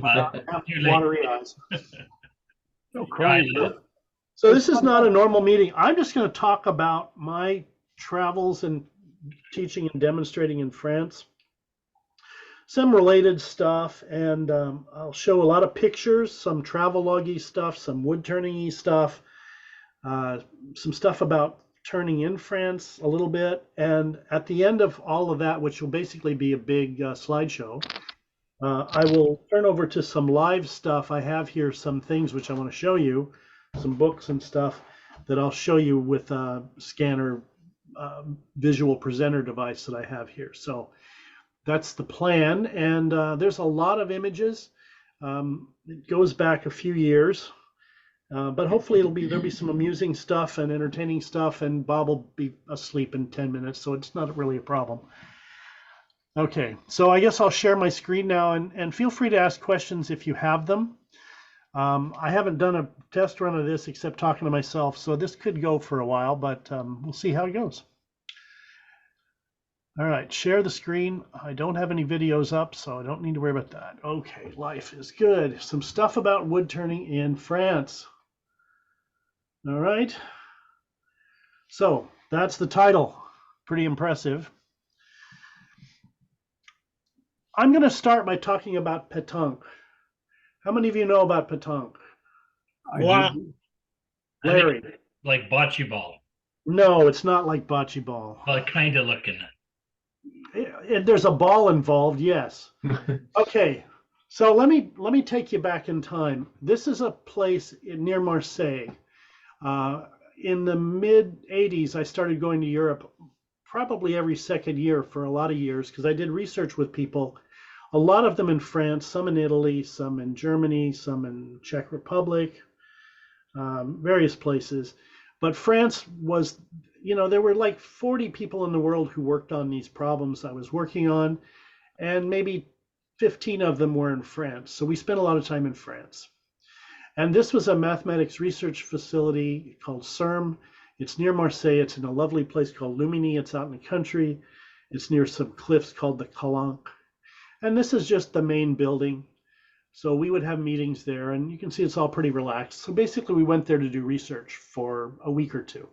Too late. Watery eyes. No I crying. know. So this is not a normal meeting. I'm just going to talk about my travels and teaching and demonstrating in France. Some related stuff, and I'll show a lot of pictures, some travelogue-y stuff, some wood turning-y stuff, some stuff about turning in France a little bit, and at the end of all of that, which will basically be a big slideshow, I will turn over to some live stuff. I have here some things which I want to show you, some books and stuff that I'll show you with a scanner visual presenter device that I have here. So that's the plan, and there's a lot of images. It goes back a few years, but hopefully there'll be some amusing stuff and entertaining stuff, and Bob will be asleep in 10 minutes, so it's not really a problem. Okay, so I guess I'll share my screen now, and feel free to ask questions if you have them. I haven't done a test run of this except talking to myself, so this could go for a while, but we'll see how it goes. All right, share the screen. I don't have any videos up, so I don't need to worry about that. Okay, life is good. Some stuff about wood turning in France. All right. So that's the title. Pretty impressive. I'm going to start by talking about pétanque. How many of you know about pétanque? Wow. Larry. Like bocce ball. No, it's not like bocce ball. Well, kind of looking at. There's a ball involved, yes. Okay, so let me take you back in time. This is a place near Marseille. In the mid 80s, I started going to Europe probably every second year for a lot of years because I did research with people, a lot of them in France, some in Italy, some in Germany, some in Czech Republic, various places. But France was, there were like 40 people in the world who worked on these problems I was working on, and maybe 15 of them were in France. So we spent a lot of time in France. And this was a mathematics research facility called CERM. It's near Marseille. It's in a lovely place called Luminy. It's out in the country. It's near some cliffs called the Calanque. And this is just the main building. So we would have meetings there, and you can see it's all pretty relaxed. So basically, we went there to do research for a week or two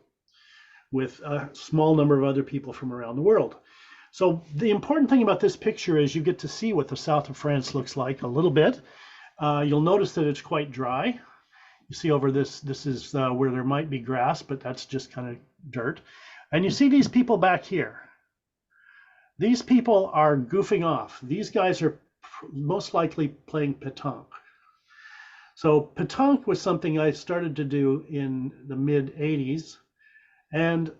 with a small number of other people from around the world. So the important thing about this picture is you get to see what the south of France looks like a little bit. You'll notice that it's quite dry. You see over this is where there might be grass, but that's just kind of dirt. And you see these people back here. These people are goofing off. These guys are most likely playing pétanque. So pétanque was something I started to do in the mid 80s. And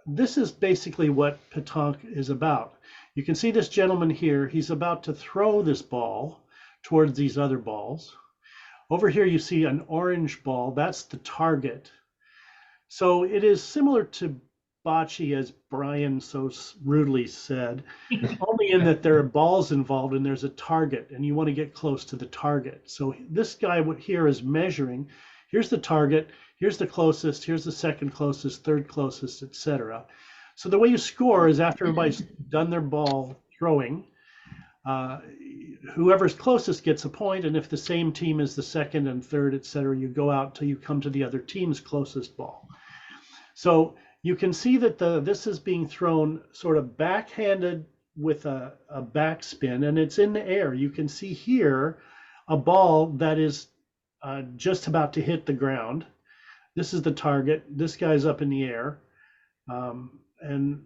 this is basically what pétanque is about. You can see this gentleman here. He's about to throw this ball towards these other balls. Over here you see an orange ball. That's the target. So it is similar to bocce, as Brian so rudely said, only in that there are balls involved and there's a target, and you want to get close to the target. So this guy here is measuring. Here's the target. Here's the closest. Here's the second closest, third closest, etc. So the way you score is after everybody's done their ball throwing, whoever's closest gets a point, and if the same team is the second and third, etc., you go out till you come to the other team's closest ball. So you can see that this is being thrown sort of backhanded with a backspin, and it's in the air. You can see here a ball that is just about to hit the ground. This is the target. This guy's up in the air. And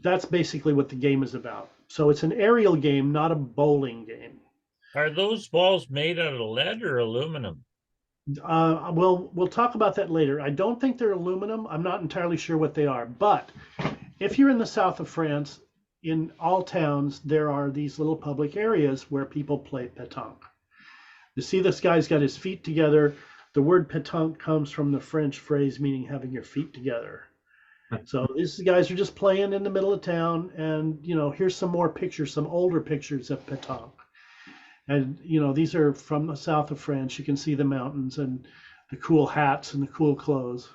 that's basically what the game is about. So it's an aerial game, not a bowling game. Are those balls made out of lead or aluminum? We'll talk about that later. I don't think they're aluminum. I'm not entirely sure what they are. But if you're in the south of France, in all towns, there are these little public areas where people play pétanque. You see this guy's got his feet together. The word pétanque comes from the French phrase meaning having your feet together. So these guys are just playing in the middle of town, and here's some more pictures, some older pictures of pétanque. And these are from the south of France. You can see the mountains and the cool hats and the cool clothes.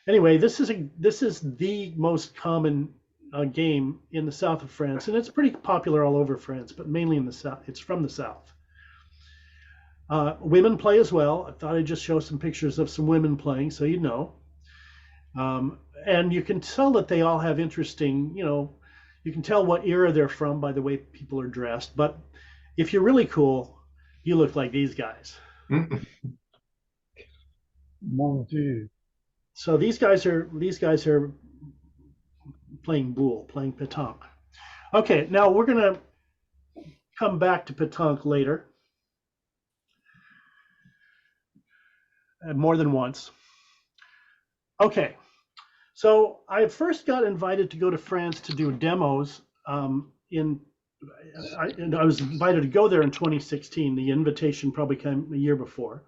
Anyway, this is the most common game in the south of France, and it's pretty popular all over France, but mainly in the south. It's from the south. Women play as well. I thought I'd just show some pictures of some women playing so you know. And you can tell that they all have interesting, you can tell what era they're from by the way people are dressed. But if you're really cool, you look like these guys. Mon Dieu. So these guys are playing boule, playing pétanque. Okay, now we're gonna come back to pétanque later, more than once. Okay, so I first got invited to go to France to do demos. I was invited to go there in 2016. The invitation probably came a year before,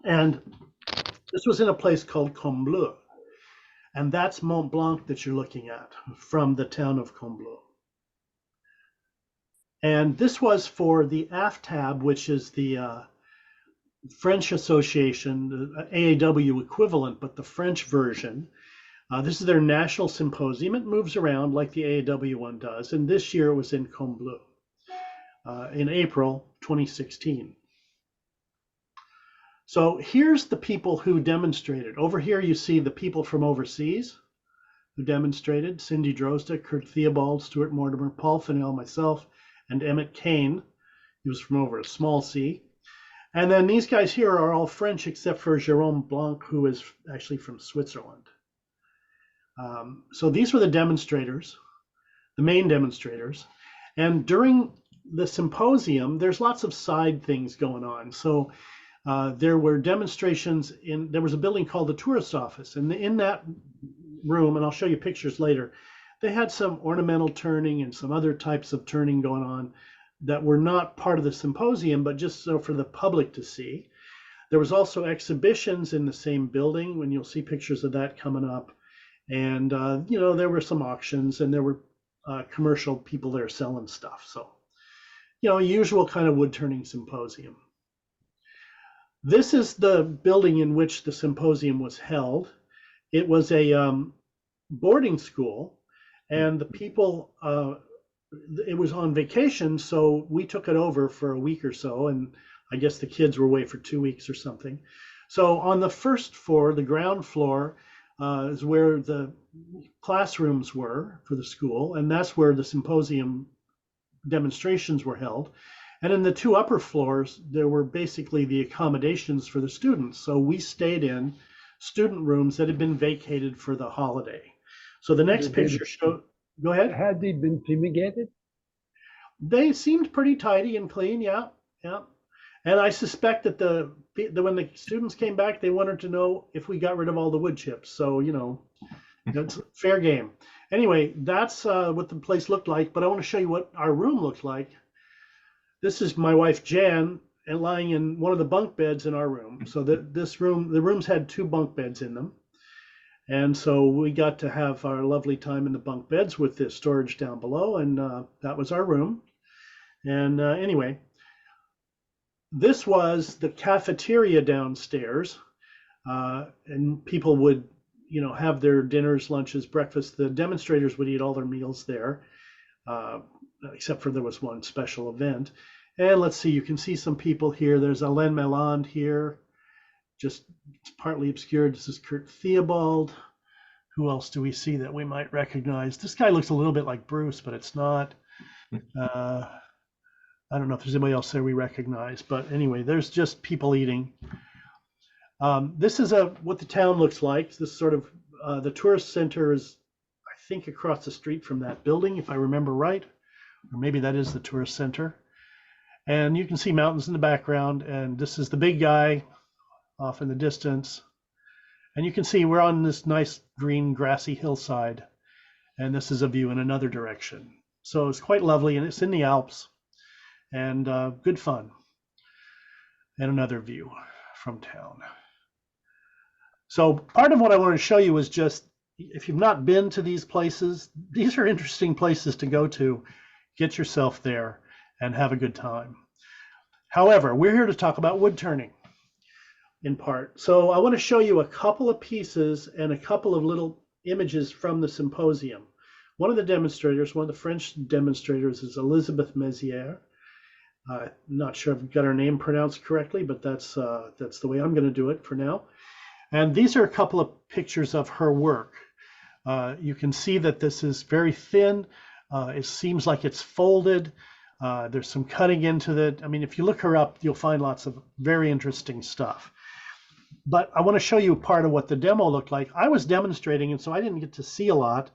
and this was in a place called Combloux, and that's Mont Blanc that you're looking at from the town of Combloux. And this was for the AFTAB, which is the French Association, the AAW equivalent, but the French version. This is their national symposium. It moves around like the AAW one does, and this year it was in Combloux in April 2016. So here's the people who demonstrated. Over here you see the people from overseas who demonstrated: Cindy Drozda, Kurt Theobald, Stuart Mortimer, Paul Fennell, myself, and Emmett Kane. He was from over a small C. And then these guys here are all French except for Jérôme Blanc, who is actually from Switzerland. So these were the demonstrators, the main demonstrators. And during the symposium, there's lots of side things going on. So there were demonstrations there was a building called the tourist office. And in that room, and I'll show you pictures later, they had some ornamental turning and some other types of turning going on that were not part of the symposium, but just so for the public to see. There was also exhibitions in the same building, when you'll see pictures of that coming up. And, there were some auctions, and there were commercial people there selling stuff. So, usual kind of wood turning symposium. This is the building in which the symposium was held. It was a boarding school, and the people, it was on vacation, so we took it over for a week or so, and I guess the kids were away for 2 weeks or something. So on the first floor, the ground floor, is where the classrooms were for the school, and that's where the symposium demonstrations were held. And in the two upper floors, there were basically the accommodations for the students. So we stayed in student rooms that had been vacated for the holiday. So the next picture shows, go ahead. Had they been fumigated? They seemed pretty tidy and clean, yeah. And I suspect that when the students came back, they wanted to know if we got rid of all the wood chips. So, it's fair game. Anyway, that's what the place looked like, but I want to show you what our room looked like. This is my wife, Jan, and lying in one of the bunk beds in our room. So the rooms had 2 bunk beds in them. And so we got to have our lovely time in the bunk beds with the storage down below, and that was our room. And anyway, this was the cafeteria downstairs, and people would, have their dinners, lunches, breakfast. The demonstrators would eat all their meals there, except for there was one special event. And let's see, you can see some people here. There's Alain Meland here, just partly obscured. This is Kurt Theobald. Who else do we see that we might recognize? This guy looks a little bit like Bruce, but it's not. I don't know if there's anybody else there we recognize, but anyway, there's just people eating. This is what the town looks like. This sort of, the tourist center is, I think, across the street from that building, if I remember right, or maybe that is the tourist center. And you can see mountains in the background, and this is the big guy off in the distance. And you can see we're on this nice green grassy hillside, and this is a view in another direction. So it's quite lovely, and it's in the Alps, and good fun. And another view from town. So part of what I wanted to show you is just, if you've not been to these places, these are interesting places to go to. Get yourself there and have a good time. However, we're here to talk about wood turning in part. So I want to show you a couple of pieces and a couple of little images from the symposium. One of the demonstrators, one of the French demonstrators, is Elisabeth Mézières. Not sure if I've got her name pronounced correctly, but that's the way I'm going to do it for now. And these are a couple of pictures of her work. You can see that this is very thin. It seems like it's folded. There's some cutting into it. I mean, if you look her up, you'll find lots of very interesting stuff. But I want to show you part of what the demo looked like. I was demonstrating, and so I didn't get to see a lot.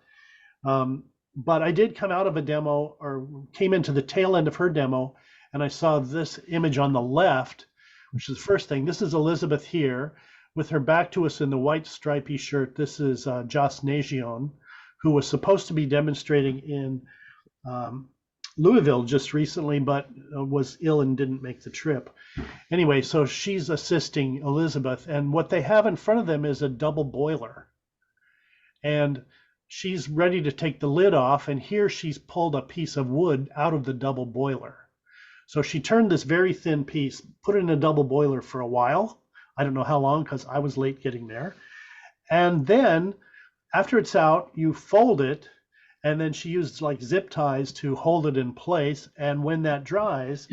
But I did come out of a demo, or came into the tail end of her demo, and I saw this image on the left, which is the first thing. This is Elizabeth here with her back to us in the white stripy shirt. This is Joss Nagion, who was supposed to be demonstrating in Louisville just recently, but was ill and didn't make the trip. Anyway, so she's assisting Elizabeth, and what they have in front of them is a double boiler. And she's ready to take the lid off, and here she's pulled a piece of wood out of the double boiler. So she turned this very thin piece, put it in a double boiler for a while. I don't know how long, because I was late getting there. And then after it's out, you fold it, and then she used like zip ties to hold it in place. And when that dries,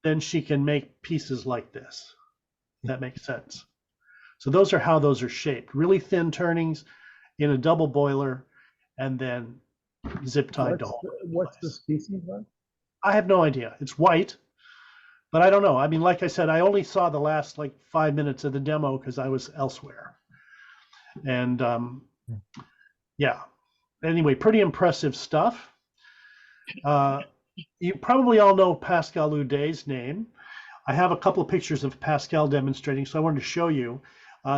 then she can make pieces like this. That makes sense. So those are how those are shaped. Really thin turnings in a double boiler, and then zip tied to hold it in What's the place. species like? I have no idea. It's white, but I don't know. I mean, like I said, I only saw the last like 5 minutes of the demo because I was elsewhere. And yeah, anyway, pretty impressive stuff. You probably all know Pascal Oudet's name. I have a couple of pictures of Pascal demonstrating, so I wanted to show you.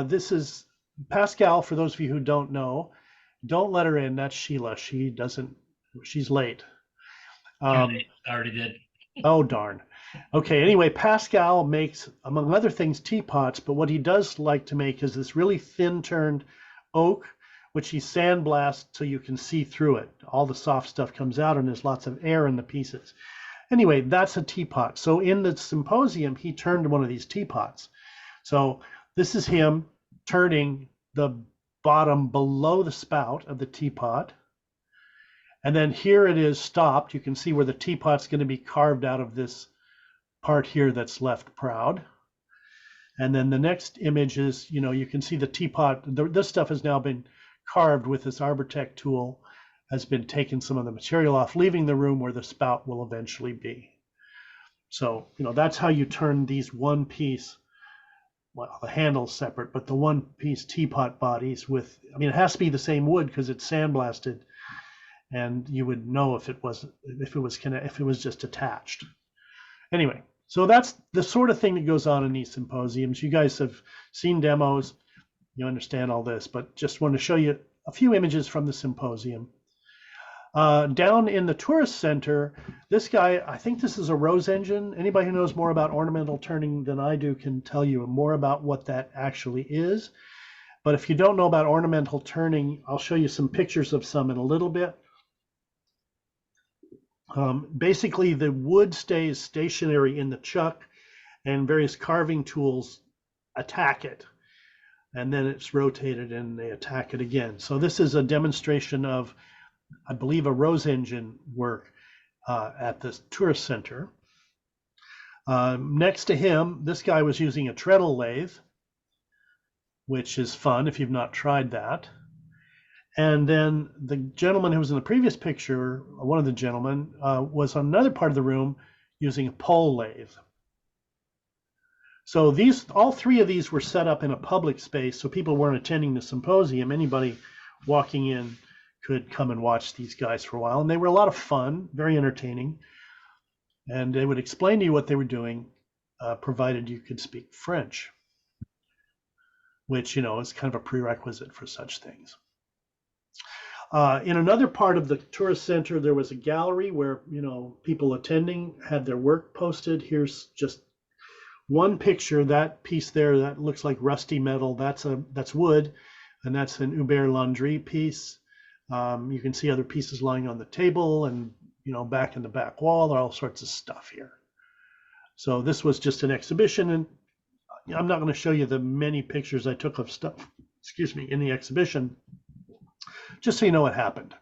This is Pascal, for those of you who don't know. Don't let her in. That's Sheila. She's late. I already did. Oh, darn. Okay, anyway, Pascal makes, among other things, teapots, but what he does like to make is this really thin-turned oak, which he sandblasts so you can see through it. All the soft stuff comes out, and there's lots of air in the pieces. Anyway, that's a teapot. So in the symposium, he turned one of these teapots. So this is him turning the bottom below the spout of the teapot. And then here it is stopped. You can see where the teapot's going to be carved out of this part here that's left proud. And then the next image is, you can see the teapot. This stuff has now been carved with this Arbortech tool, has been taken some of the material off, leaving the room where the spout will eventually be. So, that's how you turn these one piece, well, the handle's separate, but the one piece teapot bodies with, it has to be the same wood because it's sandblasted. And you would know if it was just attached. Anyway, so that's the sort of thing that goes on in these symposiums. You guys have seen demos, you understand all this, but just want to show you a few images from the symposium. Down in the tourist center, this guy, I think this is a rose engine. Anybody who knows more about ornamental turning than I do can tell you more about what that actually is. But if you don't know about ornamental turning, I'll show you some pictures of some in a little bit. Basically, the wood stays stationary in the chuck, and various carving tools attack it. And then it's rotated and they attack it again. So this is a demonstration of, I believe, a rose engine work at the tourist center. Next to him, this guy was using a treadle lathe, which is fun if you've not tried that. And then the gentleman who was in the previous picture, one of the gentlemen, was on another part of the room using a pole lathe. So all three of these were set up in a public space, so people weren't attending the symposium. Anybody walking in could come and watch these guys for a while. And they were a lot of fun, very entertaining. And they would explain to you what they were doing, provided you could speak French, which, is kind of a prerequisite for such things. In another part of the tourist center, there was a gallery where, people attending had their work posted. Here's just one picture. That piece there, that looks like rusty metal. That's wood, and that's an Hubert Landry piece. You can see other pieces lying on the table, and, back in the back wall, there are all sorts of stuff here. So this was just an exhibition, and I'm not going to show you the many pictures I took of stuff, in the exhibition. just so you know what happened.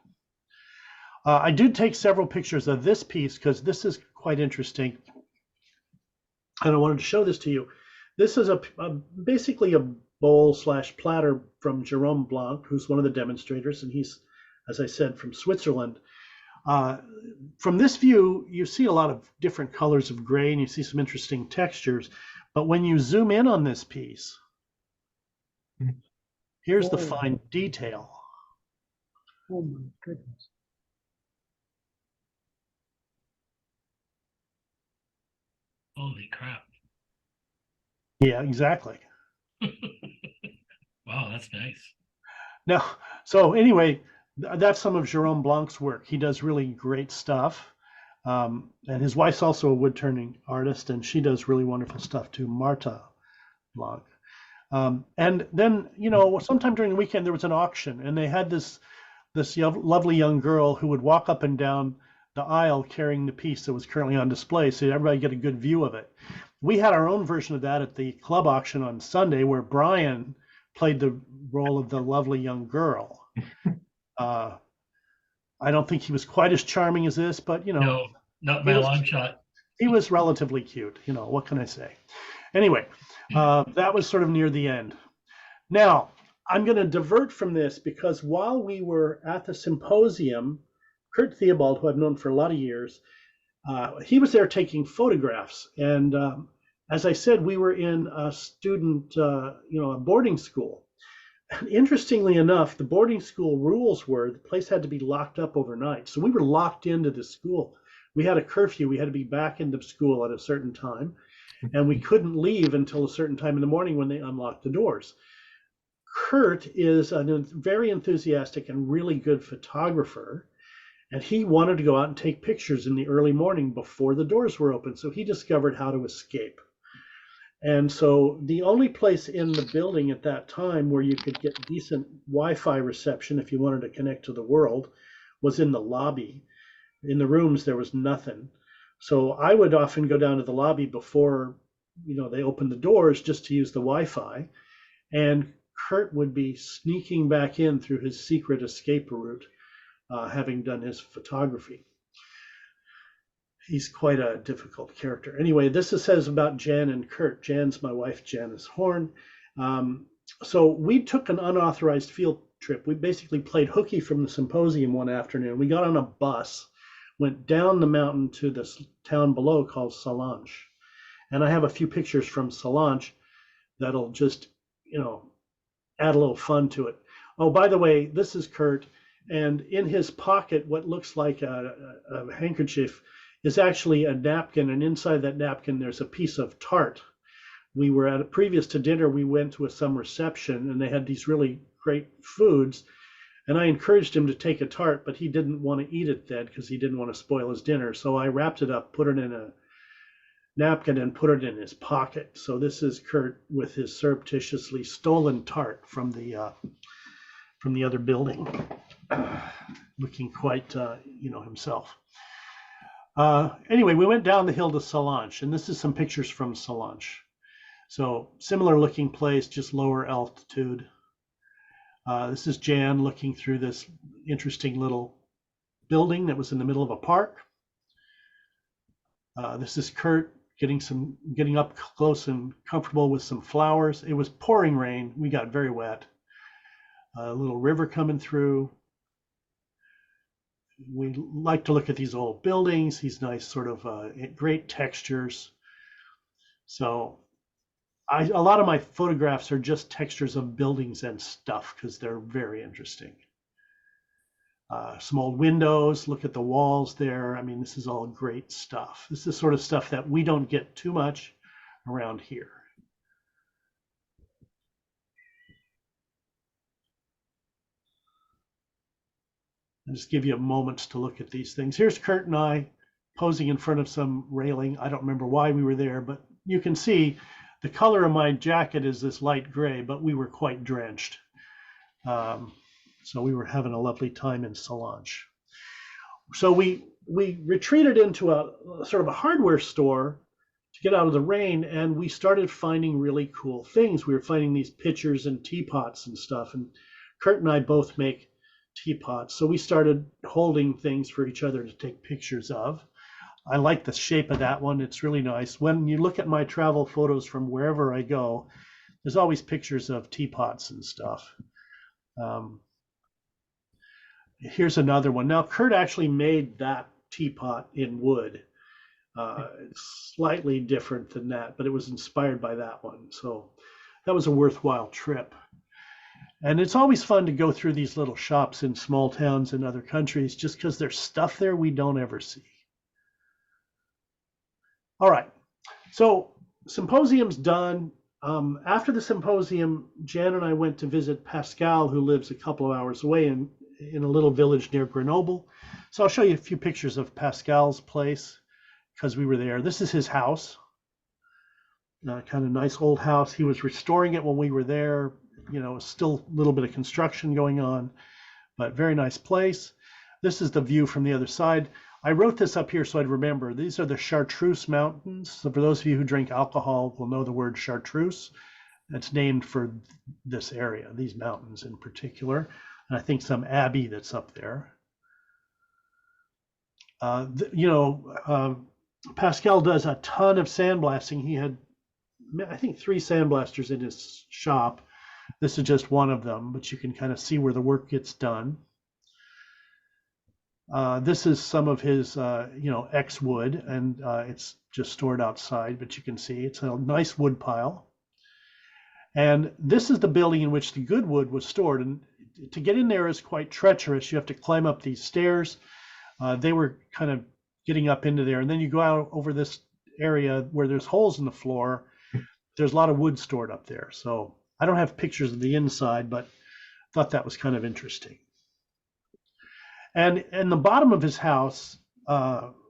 I did take several pictures of this piece because this is quite interesting. And I wanted to show this to you. This is basically a bowl / platter from Jerome Blanc, who's one of the demonstrators, and he's, as I said, from Switzerland. From this view, you see a lot of different colors of gray, and you see some interesting textures. But when you zoom in on this piece, here's the fine detail. Oh my goodness. Holy crap. Yeah, exactly. Wow, that's nice. Now, so anyway, that's some of Jerome Blanc's work. He does really great stuff. And his wife's also a wood turning artist, and she does really wonderful stuff too, Marta Blanc. And then, you know, sometime during the weekend, there was an auction, and they had this lovely young girl who would walk up and down the aisle carrying the piece that was currently on display, so everybody get a good view of it. We had our own version of that at the club auction on Sunday, where Brian played the role of the lovely young girl. I don't think he was quite as charming as this, but you know, No, not by a long shot. He was relatively cute. You know, what can I say? Anyway, that was sort of near the end. Now, I'm going to divert from this because while we were at the symposium, Kurt Theobald, who I've known for a lot of years, he was there taking photographs. And as I said, we were in a student, a boarding school. And interestingly enough, the boarding school rules were the place had to be locked up overnight. So we were locked into the school. We had a curfew. We had to be back into school at a certain time. And we couldn't leave until a certain time in the morning when they unlocked the doors. Kurt is a very enthusiastic and really good photographer. And he wanted to go out and take pictures in the early morning before the doors were open. So he discovered how to escape. And so the only place in the building at that time where you could get decent Wi-Fi reception if you wanted to connect to the world was in the lobby. In the rooms, there was nothing. So I would often go down to the lobby before, they opened the doors just to use the Wi-Fi. And Kurt would be sneaking back in through his secret escape route, having done his photography. He's quite a difficult character. Anyway, this says about Jan and Kurt. Jan's my wife, Janice Horn. So we took an unauthorized field trip. We basically played hooky from the symposium one afternoon. We got on a bus, went down the mountain to this town below called Salange. And I have a few pictures from Salange that'll just, add a little fun to it. Oh, by the way, this is Kurt. And in his pocket, what looks like a handkerchief is actually a napkin, and inside that napkin there's a piece of tart. We were previous to dinner, we went to some reception, and they had these really great foods, and I encouraged him to take a tart, but he didn't want to eat it then because he didn't want to spoil his dinner. So I wrapped it up, put it in a napkin, and put it in his pocket. So this is Kurt with his surreptitiously stolen tart from the other building, looking quite, himself. Anyway, we went down the hill to Salange, and this is some pictures from Salange. So similar looking place, just lower altitude. This is Jan looking through this interesting little building that was in the middle of a park. This is Kurt getting up close and comfortable with some flowers. It was pouring rain. We got very wet. A little river coming through. We like to look at these old buildings, these nice sort of great textures. So a lot of my photographs are just textures of buildings and stuff because they're very interesting. Some old windows, look at the walls there. I mean, this is all great stuff. This is sort of stuff that we don't get too much around here. I'll just give you a moment to look at these things. Here's Kurt and I posing in front of some railing. I don't remember why we were there, but you can see the color of my jacket is this light gray, but we were quite drenched. So we were having a lovely time in Salange. So we retreated into a sort of a hardware store to get out of the rain, and we started finding really cool things. We were finding these pitchers and teapots and stuff, and Kurt and I both make teapots. So we started holding things for each other to take pictures of. I like the shape of that one. It's really nice. When you look at my travel photos from wherever I go, there's always pictures of teapots and stuff. Here's another one. Now, Kurt actually made that teapot in wood. It's slightly different than that, but it was inspired by that one. So that was a worthwhile trip. And it's always fun to go through these little shops in small towns in other countries just because there's stuff there we don't ever see. All right, so symposium's done. After the symposium, Jan and I went to visit Pascal, who lives a couple of hours away in a little village near Grenoble. So I'll show you a few pictures of Pascal's place because we were there. This is his house, kind of nice old house. He was restoring it when we were there. You know, still a little bit of construction going on, but very nice place. This is the view from the other side. I wrote this up here so I'd remember. These are the Chartreuse Mountains. So for those of you who drink alcohol will know the word chartreuse. It's named for this area, these mountains in particular. And I think some abbey that's up there. Pascal does a ton of sandblasting. He had, I think, 3 sandblasters in his shop. This is just one of them, but you can kind of see where the work gets done. This is some of his, X wood, and it's just stored outside, but you can see it's a nice wood pile. And this is the building in which the good wood was stored. And to get in there is quite treacherous. You have to climb up these stairs. They were kind of getting up into there. And then you go out over this area where there's holes in the floor. There's a lot of wood stored up there. So I don't have pictures of the inside, but thought that was kind of interesting. And in the bottom of his house,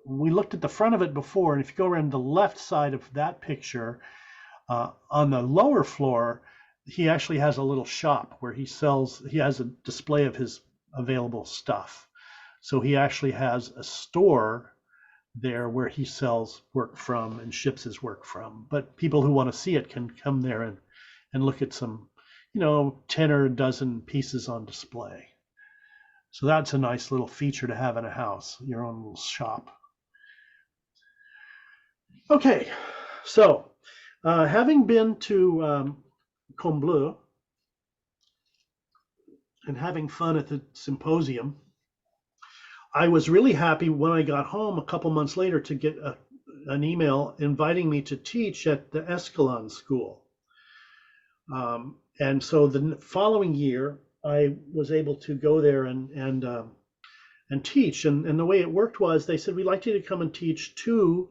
we looked at the front of it before, and if you go around the left side of that picture, on the lower floor, he actually has a little shop where he has a display of his available stuff. So he actually has a store there where he sells work from and ships his work from. But people who want to see it can come there and look at some, 10 or a dozen pieces on display. So that's a nice little feature to have in a house, your own little shop. Okay, so having been to Combloux and having fun at the symposium, I was really happy when I got home a couple months later to get an email inviting me to teach at the Escoulen school. And so the following year, I was able to go there and teach. And the way it worked was they said, we'd like you to come and teach 2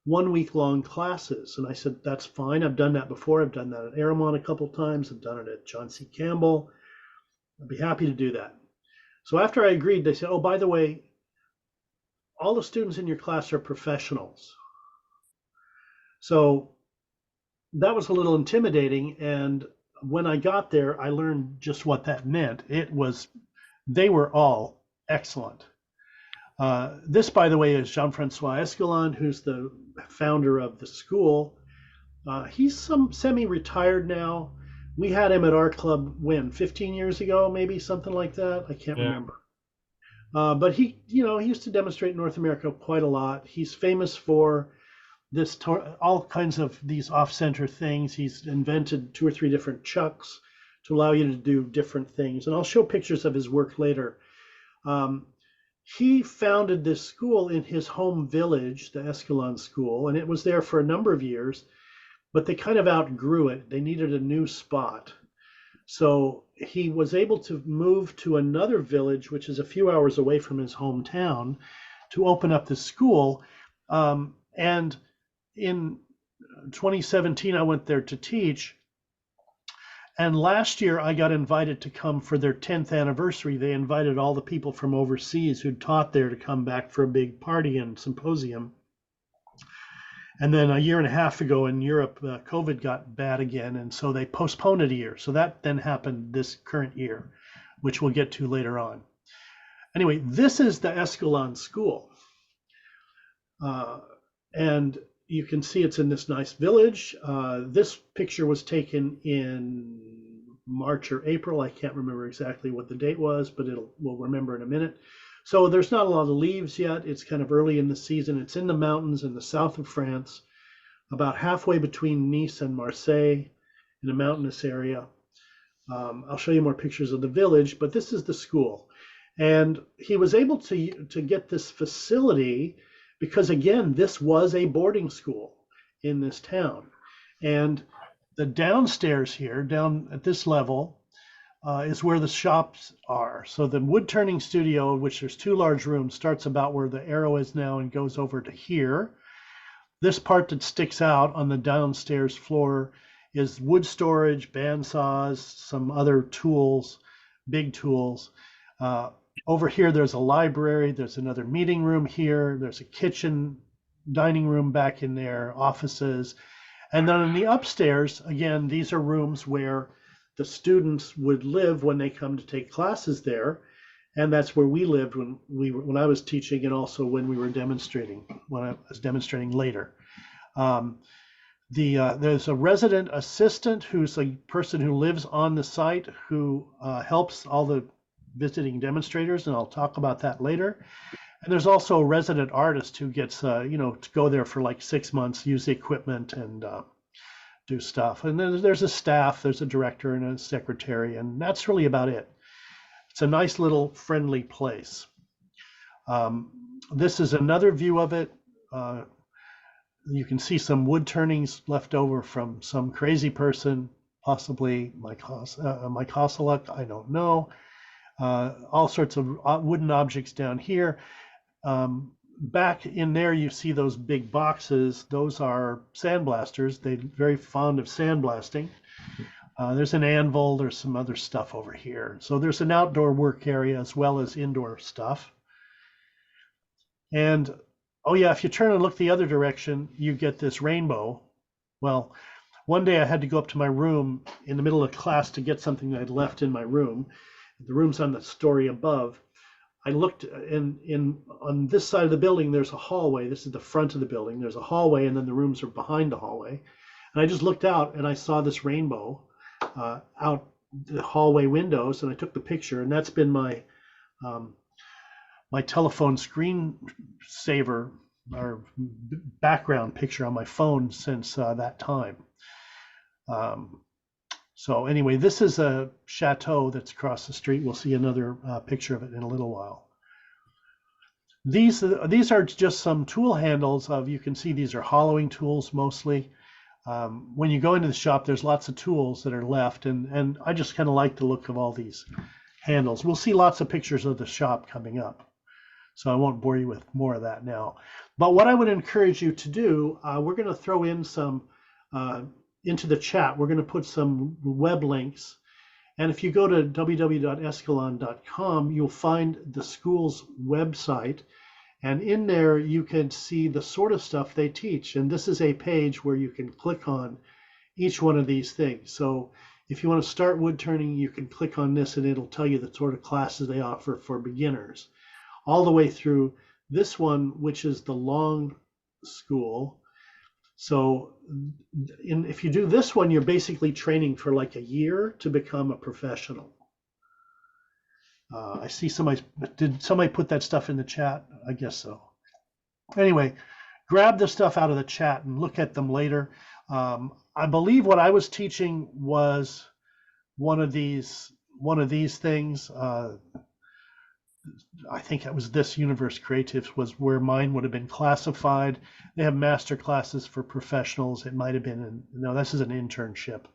one-week-long classes. And I said, that's fine. I've done that before. I've done that at Aramon a couple times. I've done it at John C. Campbell. I'd be happy to do that. So after I agreed, they said, oh, by the way, all the students in your class are professionals. So that was a little intimidating. And when I got there, I learned just what that meant. They were all excellent. This, by the way, is Jean-Francois Escoulen, who's the founder of the school. He's semi-retired now. We had him at our club 15 years ago, maybe something like that. I can't remember. But he used to demonstrate in North America quite a lot. He's famous for all kinds of these off-center things. He's invented 2 or 3 different chucks to allow you to do different things. And I'll show pictures of his work later. He founded this school in his home village, the Escoulen School, and it was there for a number of years, but they kind of outgrew it. They needed a new spot. So he was able to move to another village, which is a few hours away from his hometown, to open up the school. And in 2017, I went there to teach. And last year, I got invited to come for their 10th anniversary. They invited all the people from overseas who'd taught there to come back for a big party and symposium. And then a year and a half ago in Europe, COVID got bad again, and so they postponed it a year. So that then happened this current year, which we'll get to later on. Anyway, this is the Escoulen School. And you can see it's in this nice village. This picture was taken in March or April. I can't remember exactly what the date was, but we'll remember in a minute. So there's not a lot of leaves yet. It's kind of early in the season. It's in the mountains in the south of France, about halfway between Nice and Marseille, in a mountainous area. I'll show you more pictures of the village, but this is the school. And he was able to get this facility because, again, this was a boarding school in this town. And the downstairs here, down at this level, is where the shops are. So the wood turning studio, which there's 2 large rooms, starts about where the arrow is now and goes over to here. This part that sticks out on the downstairs floor is wood storage, bandsaws, some other tools, big tools. Over here, there's a library. There's another meeting room here. There's a kitchen, dining room back in there, offices. And then in the upstairs, again, these are rooms where the students would live when they come to take classes there. And that's where we lived when I was teaching, and also when we were demonstrating, when I was demonstrating later. There's a resident assistant who's a person who lives on the site who helps all the visiting demonstrators, and I'll talk about that later. And there's also a resident artist who gets, to go there for like 6 months, use the equipment and do stuff. And then there's a staff, there's a director and a secretary, and that's really about it. It's a nice little friendly place. This is another view of it. You can see some wood turnings left over from some crazy person, possibly Mike Hosseluk, I don't know. All sorts of wooden objects down here. Back in there, you see those big boxes. Those are sandblasters. They're very fond of sandblasting. There's an anvil. There's some other stuff over here. So there's an outdoor work area as well as indoor stuff. And, oh yeah, if you turn and look the other direction, you get this rainbow. Well, one day I had to go up to my room in the middle of class to get something that I'd left in my room. The room's on the story above. I looked on this side of the building, there's a hallway. This is the front of the building. There's a hallway, and then the rooms are behind the hallway. And I just looked out and I saw this rainbow out the hallway windows, and I took the picture, and that's been my my telephone screen saver or background picture on my phone since that time. So anyway, this is a chateau that's across the street. We'll see another picture of it in a little while. These are just some tool handles of, you can see these are hollowing tools mostly. When you go into the shop, there's lots of tools that are left, and I just kind of like the look of all these handles. We'll see lots of pictures of the shop coming up, so I won't bore you with more of that now. But what I would encourage you to do, we're going to throw in some into the chat. We're going to put some web links, and if you go to www.escoulen.com, you'll find the school's website, and in there you can see the sort of stuff they teach. And this is a page where you can click on each one of these things. So if you want to start wood turning, you can click on this and it'll tell you the sort of classes they offer for beginners, all the way through this one, which is the long school. So if you do this one, you're basically training for like a year to become a professional. I see did somebody put that stuff in the chat? I guess so. Anyway, grab the stuff out of the chat and look at them later. I believe what I was teaching was one of these things. I think it was this Universe Creatives was where mine would have been classified. They have master classes for professionals. It might have been, no, this is an internship.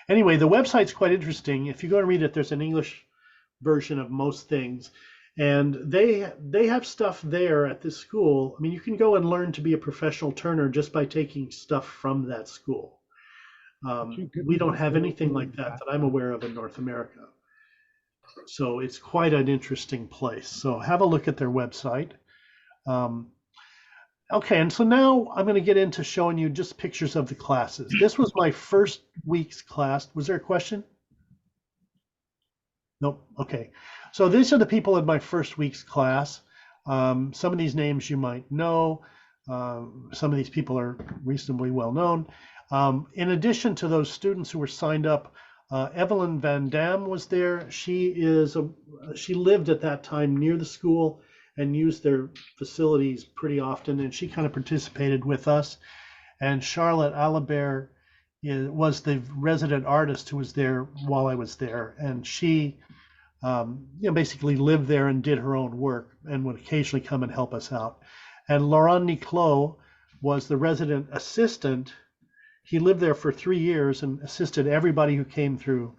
Anyway, the website's quite interesting. If you go and read it, there's an English version of most things. And they have stuff there at this school. I mean, you can go and learn to be a professional turner just by taking stuff from that school. We don't have anything like that I'm aware of in North America. So it's quite an interesting place. So have a look at their website. Okay, and so now I'm going to get into showing you just pictures of the classes. This was my first week's class. Was there a question? Nope. Okay. So these are the people in my first week's class. Some of these names you might know. Some of these people are reasonably well known. In addition to those students who were signed up, Evelyn Van Dam was there. She lived at that time near the school and used their facilities pretty often, and she kind of participated with us. And Charlotte Alibert was the resident artist who was there while I was there, and she basically lived there and did her own work and would occasionally come and help us out. And Laurent Niclot was the resident assistant. He lived there for 3 years and assisted everybody who came through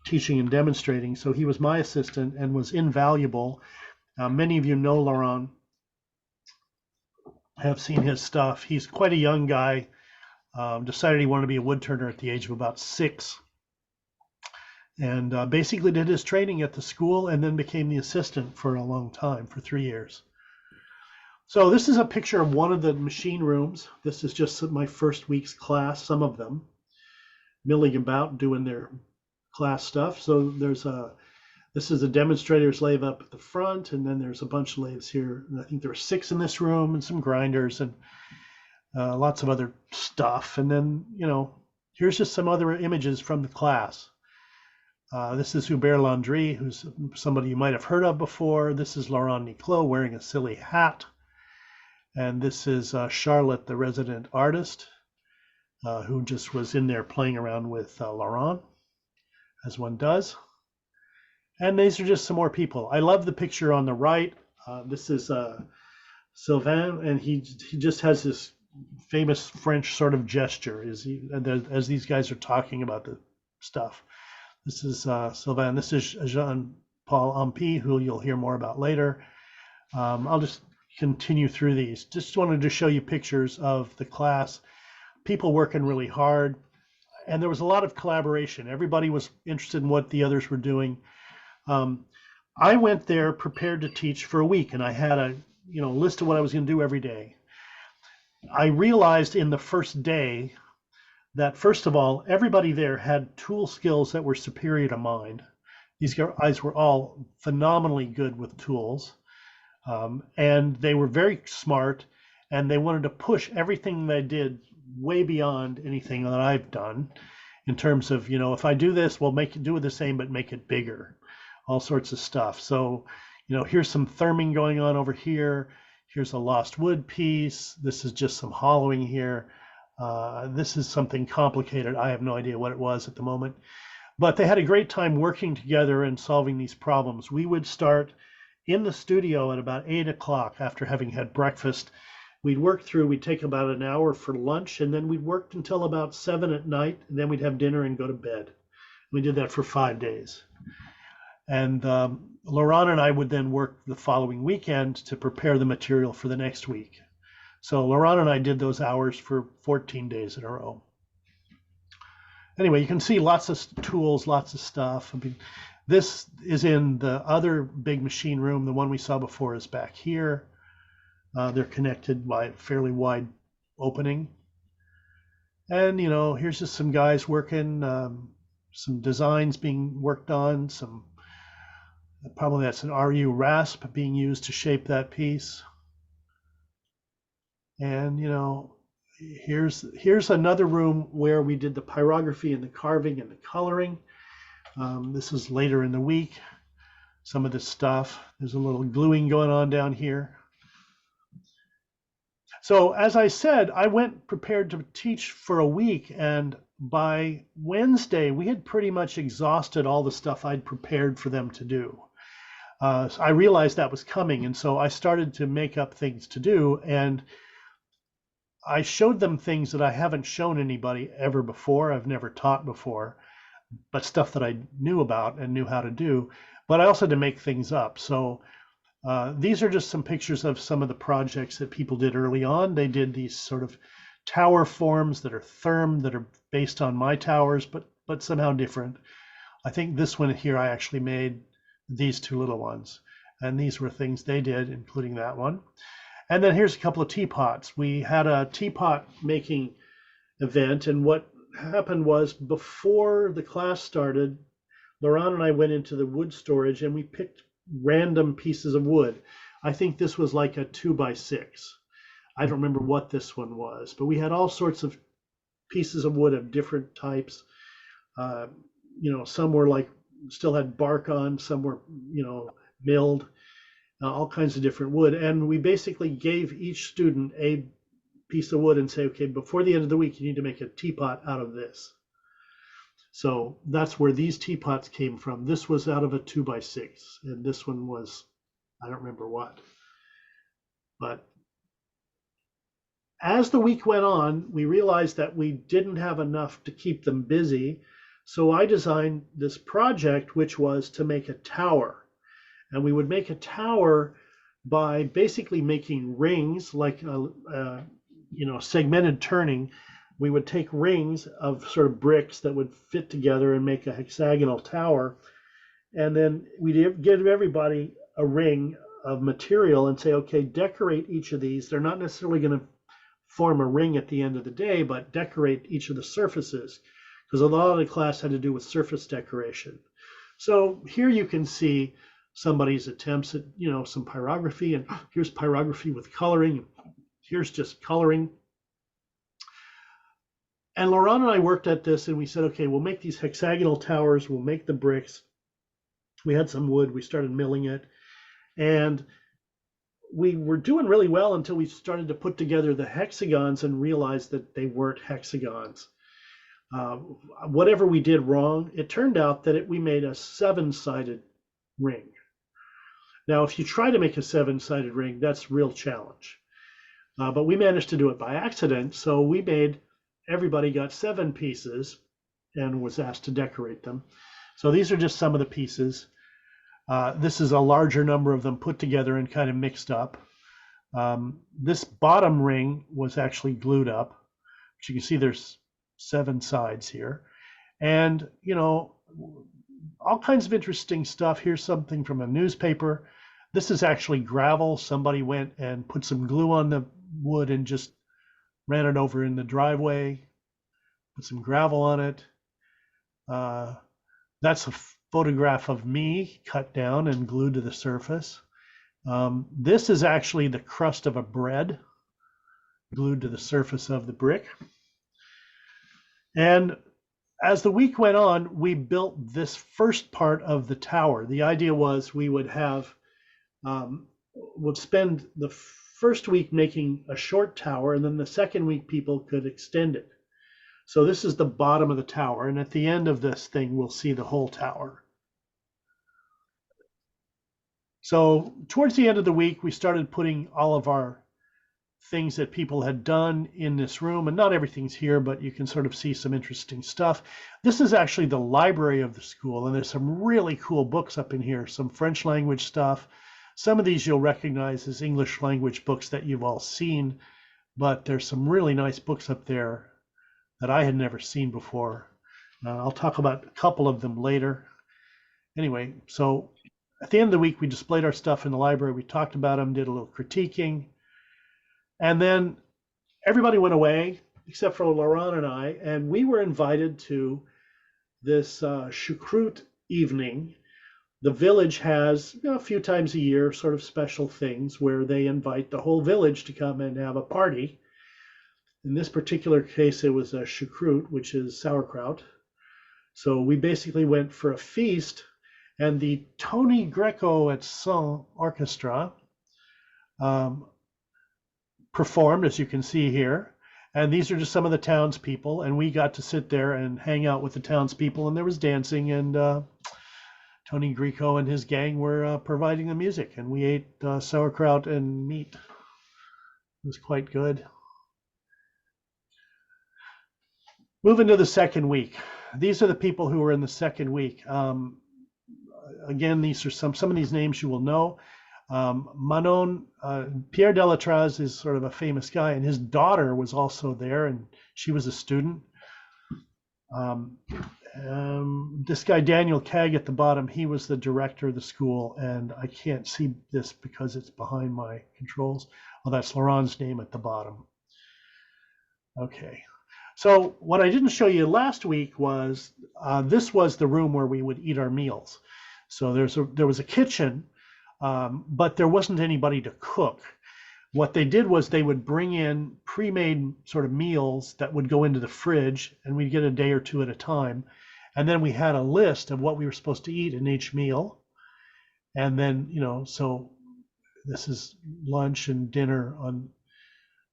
teaching and demonstrating. So he was my assistant and was invaluable. Many of you know Laurent, have seen his stuff. He's quite a young guy. Decided he wanted to be a woodturner at the age of about 6. And basically did his training at the school and then became the assistant for a long time, for 3 years. So this is a picture of one of the machine rooms. This is just my first week's class, some of them milling about doing their class stuff. So this is a demonstrator's lathe up at the front, and then there's a bunch of lathes here. And I think there were 6 in this room and some grinders and lots of other stuff. And then, here's just some other images from the class. This is Hubert Landry, who's somebody you might have heard of before. This is Laurent Niclot wearing a silly hat. And this is Charlotte, the resident artist, who just was in there playing around with Laurent, as one does. And these are just some more people. I love the picture on the right. This is Sylvain, and he just has this famous French sort of gesture as these guys are talking about the stuff. This is Sylvain. This is Jean-Paul Ampy, who you'll hear more about later. I'll just continue through these. Just wanted to show you pictures of the class, people working really hard, and there was a lot of collaboration. Everybody was interested in what the others were doing. I went there prepared to teach for a week, and I had a list of what I was going to do every day. I realized in the first day that, first of all, everybody there had tool skills that were superior to mine. These guys were all phenomenally good with tools, and they were very smart, and they wanted to push everything they did way beyond anything that I've done in terms of, if I do this, we'll do it the same, but make it bigger, all sorts of stuff. So, here's some therming going on over here. Here's a lost wood piece. This is just some hollowing here. This is something complicated. I have no idea what it was at the moment, but they had a great time working together and solving these problems. We would start in the studio at about 8 o'clock after having had breakfast. We'd work through, we'd take about an hour for lunch, and then we'd work until about 7 at night, and then we'd have dinner and go to bed. We did that for 5 days. And Laurent and I would then work the following weekend to prepare the material for the next week. So Laurent and I did those hours for 14 days in a row. Anyway, you can see lots of tools, lots of stuff. I mean, this is in the other big machine room. The one we saw before is back here. They're connected by a fairly wide opening. And, here's just some guys working, some designs being worked on, probably that's an RU rasp being used to shape that piece. And, here's another room where we did the pyrography and the carving and the coloring. This is later in the week, some of this stuff. There's a little gluing going on down here. So as I said, I went prepared to teach for a week, and by Wednesday, we had pretty much exhausted all the stuff I'd prepared for them to do. So I realized that was coming, and so I started to make up things to do, and I showed them things that I haven't shown anybody ever before. I've never taught before, but stuff that I knew about and knew how to do. But I also had to make things up. So these are just some pictures of some of the projects that people did early on. They did these sort of tower forms that are thermed, that are based on my towers, but somehow different. I think this one here, I actually made these 2 little ones. And these were things they did, including that one. And then here's a couple of teapots. We had a teapot making event, and what happened was before the class started, Laurent and I went into the wood storage and we picked random pieces of wood. I think this was like a 2x6. I don't remember what this one was, but we had all sorts of pieces of wood of different types. Uh, some were like still had bark on, some were, milled, all kinds of different wood. And we basically gave each student a piece of wood and say, okay, before the end of the week, you need to make a teapot out of this. So that's where these teapots came from. This was out of a 2x6, and this one was, I don't remember what. But as the week went on, we realized that we didn't have enough to keep them busy. So I designed this project, which was to make a tower. And we would make a tower by basically making rings, like segmented turning. We would take rings of sort of bricks that would fit together and make a hexagonal tower. And then we'd give everybody a ring of material and say, okay, decorate each of these. They're not necessarily going to form a ring at the end of the day, but decorate each of the surfaces, because a lot of the class had to do with surface decoration. So here you can see somebody's attempts at, some pyrography, and here's pyrography with coloring. Here's just coloring. And Laurent and I worked at this, and we said, okay, we'll make these hexagonal towers. We'll make the bricks. We had some wood. We started milling it. And we were doing really well until we started to put together the hexagons and realized that they weren't hexagons. Whatever we did wrong, it turned out that we made a 7-sided ring. Now, if you try to make a 7-sided ring, that's a real challenge. But we managed to do it by accident. So everybody got 7 pieces and was asked to decorate them. So these are just some of the pieces. This is a larger number of them put together and kind of mixed up. This bottom ring was actually glued up. But you can see there's 7 sides here. And, all kinds of interesting stuff. Here's something from a newspaper. This is actually gravel. Somebody went and put some glue on the wood and just ran it over in the driveway, put some gravel on it. That's a photograph of me cut down and glued to the surface. This is actually the crust of a bread glued to the surface of the brick. And as the week went on, we built this first part of the tower. The idea was we would spend the first week making a short tower, and then the second week people could extend it. So this is the bottom of the tower, and at the end of this thing, we'll see the whole tower. So towards the end of the week, we started putting all of our things that people had done in this room, and not everything's here, but you can sort of see some interesting stuff. This is actually the library of the school, and there's some really cool books up in here, some French language stuff. Some of these you'll recognize as English language books that you've all seen, but there's some really nice books up there that I had never seen before. I'll talk about a couple of them later. Anyway, so at the end of the week, we displayed our stuff in the library. We talked about them, did a little critiquing. And then everybody went away, except for Laurent and I, and we were invited to this choucroute evening. The village has, a few times a year, sort of special things where they invite the whole village to come and have a party. In this particular case, it was a choucroute, which is sauerkraut. So we basically went for a feast, and the Tony Greco at Son Orchestra performed, as you can see here. And these are just some of the townspeople, and we got to sit there and hang out with the townspeople, and there was dancing, and Tony Greco and his gang were providing the music, and we ate sauerkraut and meat. It was quite good. Moving to the second week. These are the people who were in the second week. Again, these are some of these names you will know. Manon, Pierre Delatraz is sort of a famous guy, and his daughter was also there, and she was a student. This guy, Daniel Kag at the bottom, he was the director of the school, and I can't see this because it's behind my controls. Oh, that's Laurent's name at the bottom. Okay. So what I didn't show you last week was, this was the room where we would eat our meals. So there was a kitchen, but there wasn't anybody to cook. What they did was they would bring in pre-made sort of meals that would go into the fridge, and we'd get a day or two at a time. And then we had a list of what we were supposed to eat in each meal. And then, so this is lunch and dinner on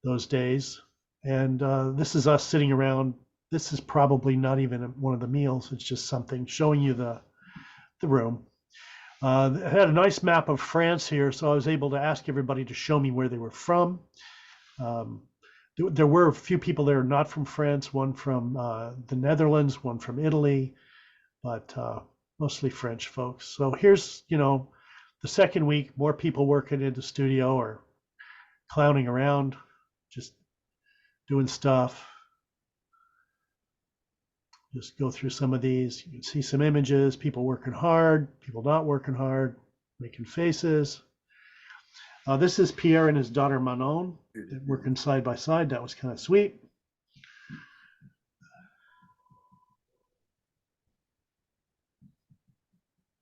those days. And this is us sitting around. This is probably not even one of the meals. It's just something showing you the room. It had a nice map of France here, so I was able to ask everybody to show me where they were from. There were a few people there not from France, one from the Netherlands, one from Italy, but mostly French folks. So here's, the second week, more people working in the studio or clowning around, just doing stuff. Just go through some of these. You can see some images, people working hard, people not working hard, making faces. This is Pierre and his daughter Manon working side by side. That was kind of sweet.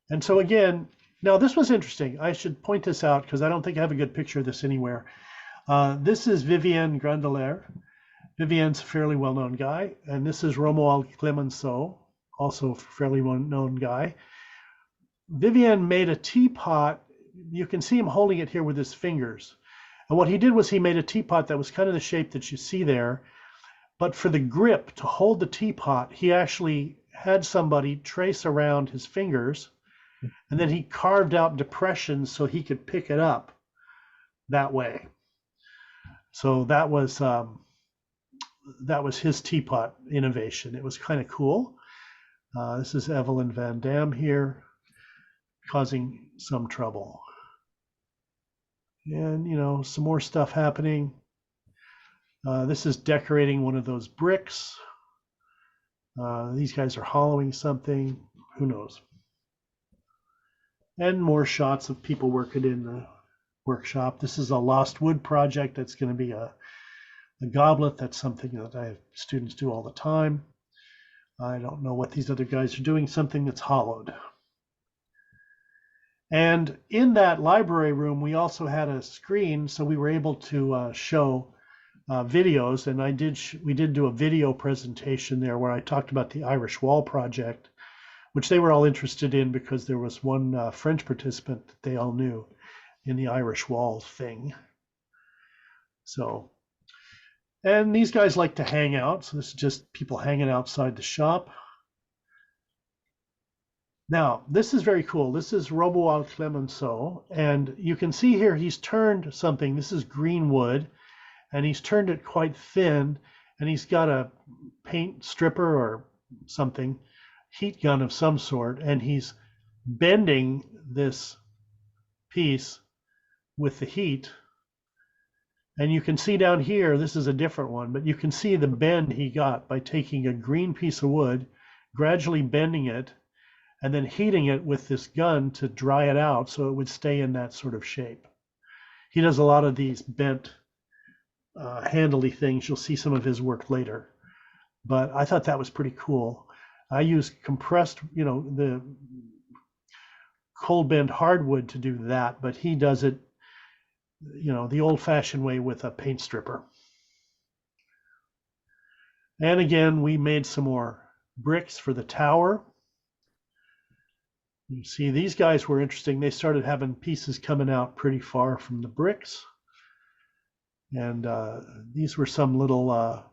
And so again, now this was interesting. I should point this out because I don't think I have a good picture of this anywhere. This is Vivienne Grandeler. Vivienne's a fairly well-known guy. And this is Romuald Clemenceau, also a fairly well-known guy. Vivienne made a teapot. You can see him holding it here with his fingers. And what he did was he made a teapot that was kind of the shape that you see there. But for the grip to hold the teapot, he actually had somebody trace around his fingers, and then he carved out depressions so he could pick it up that way. So that was his teapot innovation. It was kind of cool. This is Evelyn Van Dam here, causing some trouble. And, some more stuff happening. This is decorating one of those bricks. These guys are hollowing something. Who knows? And more shots of people working in the workshop. This is a lost wood project. That's going to be a goblet. That's something that I have students do all the time. I don't know what these other guys are doing. Something that's hollowed. And in that library room, we also had a screen, so we were able to show videos. And we did do a video presentation there where I talked about the Irish Wall project, which they were all interested in because there was one French participant that they all knew in the Irish Wall thing. So, and these guys like to hang out. So this is just people hanging outside the shop. Now, this is very cool. This is Romuald Clemenceau, and you can see here he's turned something. This is green wood, and he's turned it quite thin, and he's got a paint stripper or something, heat gun of some sort, and he's bending this piece with the heat. And you can see down here, this is a different one, but you can see the bend he got by taking a green piece of wood, gradually bending it, and then heating it with this gun to dry it out so it would stay in that sort of shape. He does a lot of these bent, handly things. You'll see some of his work later. But I thought that was pretty cool. I use compressed, the cold bend hardwood to do that, but he does it, the old-fashioned way with a paint stripper. And again, we made some more bricks for the tower. You see, these guys were interesting. They started having pieces coming out pretty far from the bricks. And these were some little,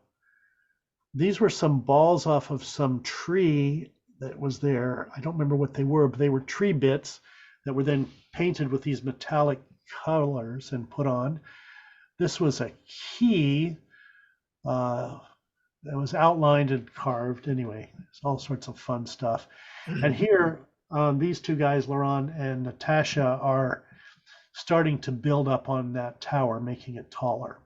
these were some balls off of some tree that was there. I don't remember what they were, but they were tree bits that were then painted with these metallic colors and put on. This was a key that was outlined and carved. Anyway, it's all sorts of fun stuff. And here, these two guys, Laurent and Natasha, are starting to build up on that tower, making it taller.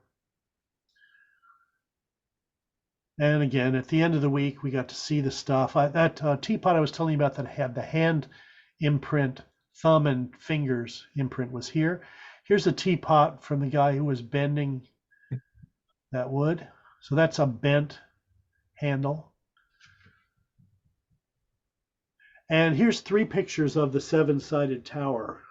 And again, at the end of the week, we got to see the stuff. That teapot I was telling you about that had the hand imprint, thumb and fingers imprint was here. Here's a teapot from the guy who was bending that wood. So that's a bent handle. And here's 3 pictures of the 7-sided tower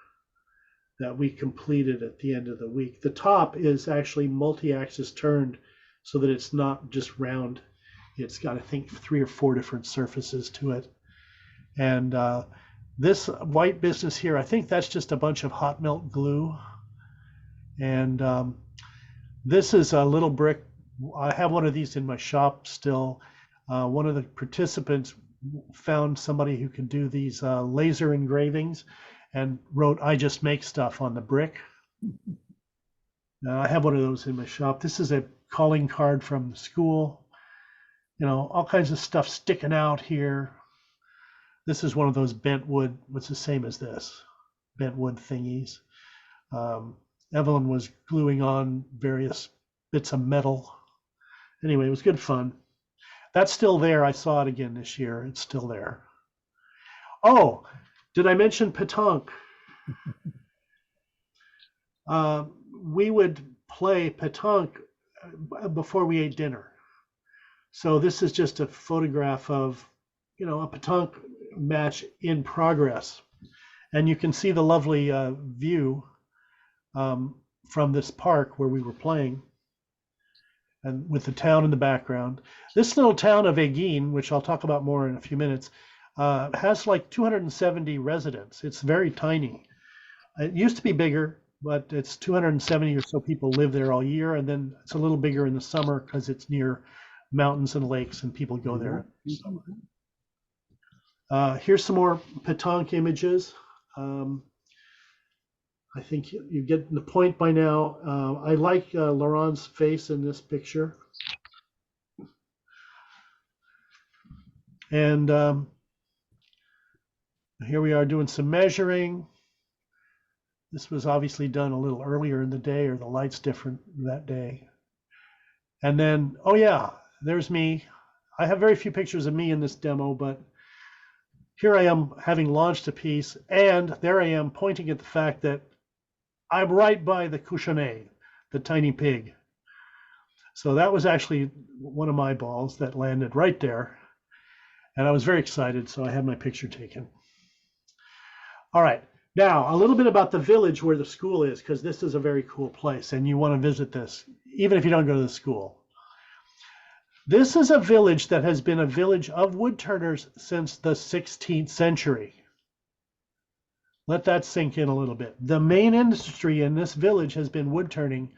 that we completed at the end of the week. The top is actually multi-axis turned so that it's not just round. It's got, I think, 3 or 4 different surfaces to it. And this white business here, I think that's just a bunch of hot melt glue. And this is a little brick. I have one of these in my shop still. One of the participants found somebody who can do these laser engravings and wrote, "I just make stuff" on the brick. I have one of those in my shop. This is a calling card from the school. You know, all kinds of stuff sticking out here. This is one of those bent wood, what's the same as this, bent wood thingies. Evelyn was gluing on various bits of metal. Anyway, it was good fun. That's still there. I saw it again this year. It's still there. Oh, did I mention pétanque? We would play pétanque before we ate dinner. So this is just a photograph of, you know, a pétanque match in progress. And you can see the lovely view from this park where we were playing, and with the town in the background. This little town of Anguine, which I'll talk about more in a few minutes, has like 270 residents. It's very tiny. It used to be bigger, but it's 270 or so people live there all year, and then it's a little bigger in the summer because it's near mountains and lakes, and people go there in the summer. Here's some more pétanque images. I think you get the point by now. I like Laurent's face in this picture. And here we are doing some measuring. This was obviously done a little earlier in the day, or the light's different that day. And then, oh yeah, there's me. I have very few pictures of me in this demo, but here I am having launched a piece, and there I am pointing at the fact that I'm right by the cochonnet, the tiny pig. So that was actually one of my balls that landed right there. And I was very excited, so I had my picture taken. All right, now a little bit about the village where the school is, because this is a very cool place and you want to visit this, even if you don't go to the school. This is a village that has been a village of woodturners since the 16th century. Let that sink in a little bit. The main industry in this village has been woodturning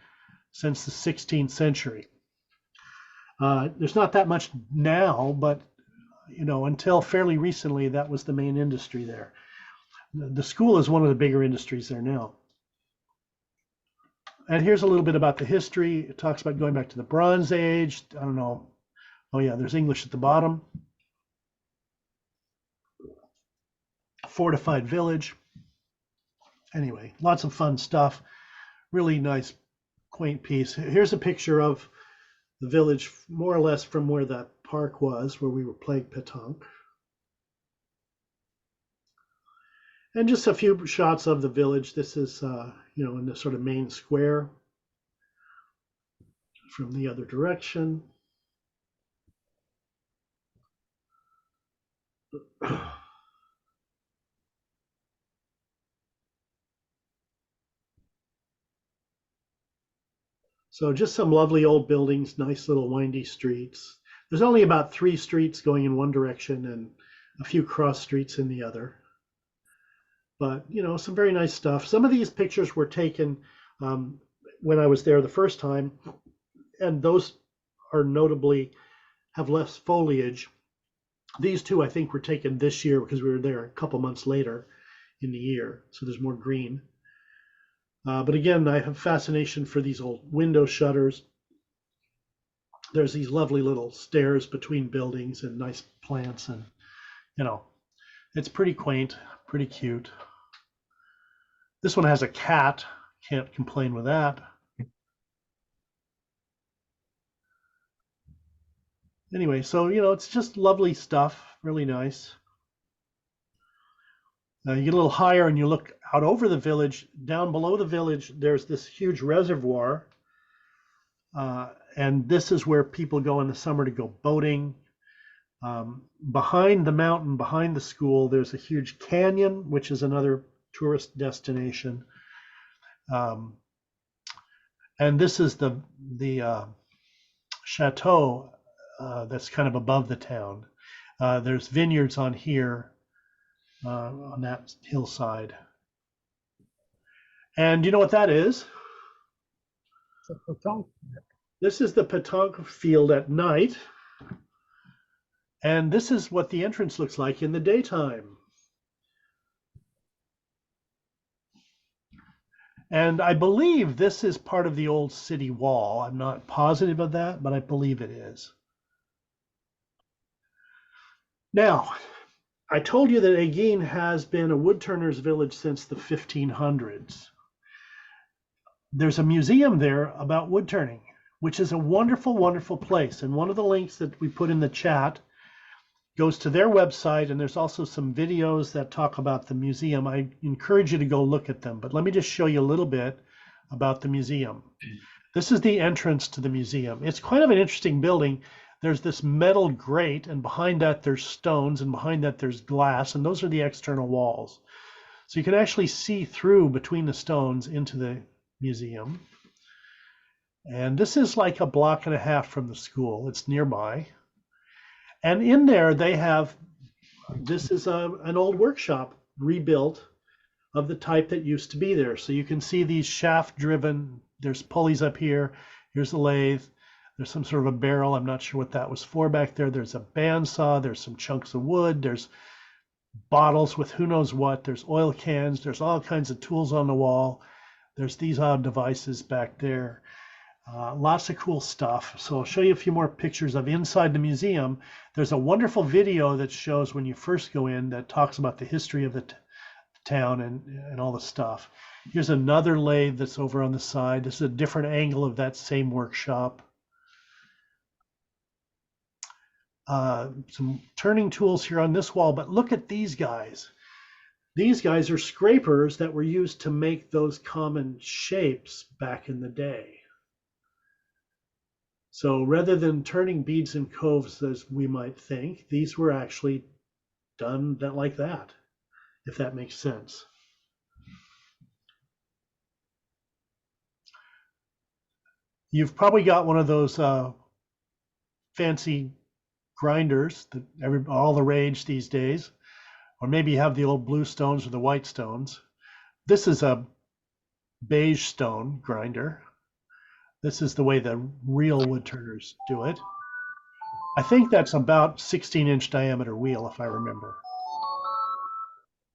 since the 16th century. There's not that much now, but you know, until fairly recently, that was the main industry there. The school is one of the bigger industries there now. And here's a little bit about the history. It talks about going back to the Bronze Age. I don't know. Oh yeah, there's English at the bottom. Fortified village. Anyway, lots of fun stuff. Really nice, quaint piece. Here's a picture of the village, more or less from where that park was, where we were playing pétanque. And just a few shots of the village. This is, you know, in the sort of main square from the other direction. So just some lovely old buildings, nice little windy streets. There's only about 3 streets going in one direction and a few cross streets in the other. But, you know, some very nice stuff. Some of these pictures were taken when I was there the first time, and those are notably have less foliage. These two, I think, were taken this year because we were there a couple months later in the year, so there's more green. But again, I have fascination for these old window shutters. There's these lovely little stairs between buildings and nice plants, and you know, it's pretty quaint, pretty cute. This one has a cat. Can't complain with that. Anyway, so you know, it's just lovely stuff, really nice. You get a little higher and you look out over the village. Down below the village, there's this huge reservoir. And this is where people go in the summer to go boating. Behind the mountain, behind the school, there's a huge canyon, which is another tourist destination. And this is the chateau that's kind of above the town. There's vineyards on here. on that hillside. And you know what that is? It's a pétanque. This is the pétanque field at night. And this is what the entrance looks like in the daytime. And I believe this is part of the old city wall. I'm not positive of that, but I believe it is. Now, I told you that Anguine has been a woodturner's village since the 1500s. There's a museum there about woodturning, which is a wonderful, wonderful place. And one of the links that we put in the chat goes to their website, and there's also some videos that talk about the museum. I encourage you to go look at them, but let me just show you a little bit about the museum. This is the entrance to the museum. It's quite of an interesting building. There's this metal grate, and behind that there's stones, and behind that there's glass, and those are the external walls. So you can actually see through between the stones into the museum. And this is like a block and a half from the school. It's nearby. And in there they have, this is an old workshop rebuilt of the type that used to be there. So you can see these shaft driven, there's pulleys up here, here's a lathe, there's some sort of a barrel, I'm not sure what that was for back there. There's a bandsaw, there's some chunks of wood, there's bottles with who knows what, there's oil cans, there's all kinds of tools on the wall. There's these odd devices back there. Lots of cool stuff. So I'll show you a few more pictures of inside the museum. There's a wonderful video that shows when you first go in that talks about the history of the town and all the stuff. Here's another lathe that's over on the side. This is a different angle of that same workshop. Some turning tools here on this wall, but look at these guys. These guys are scrapers that were used to make those common shapes back in the day. So rather than turning beads and coves as we might think, these were actually done like that, if that makes sense. You've probably got one of those fancy grinders that all the rage these days, or maybe you have the old blue stones or the white stones. This is a beige stone grinder. This is the way the real woodturners do it. I think that's about 16-inch diameter wheel, if I remember.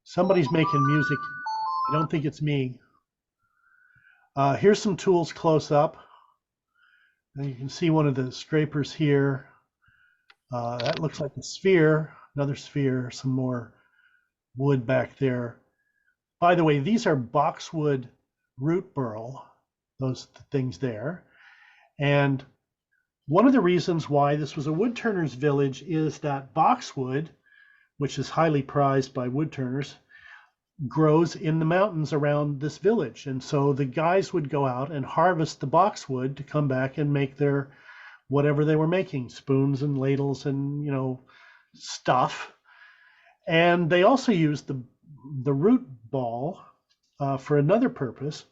Somebody's making music. I don't think it's me. Here's some tools close up. And you can see one of the scrapers here. That looks like a sphere, another sphere, some more wood back there. By the way, these are boxwood root burl, those things there. And one of the reasons why this was a woodturner's village is that boxwood, which is highly prized by woodturners, grows in the mountains around this village. And so the guys would go out and harvest the boxwood to come back and make their whatever they were making, spoons and ladles and, you know, stuff. And they also used the root ball for another purpose.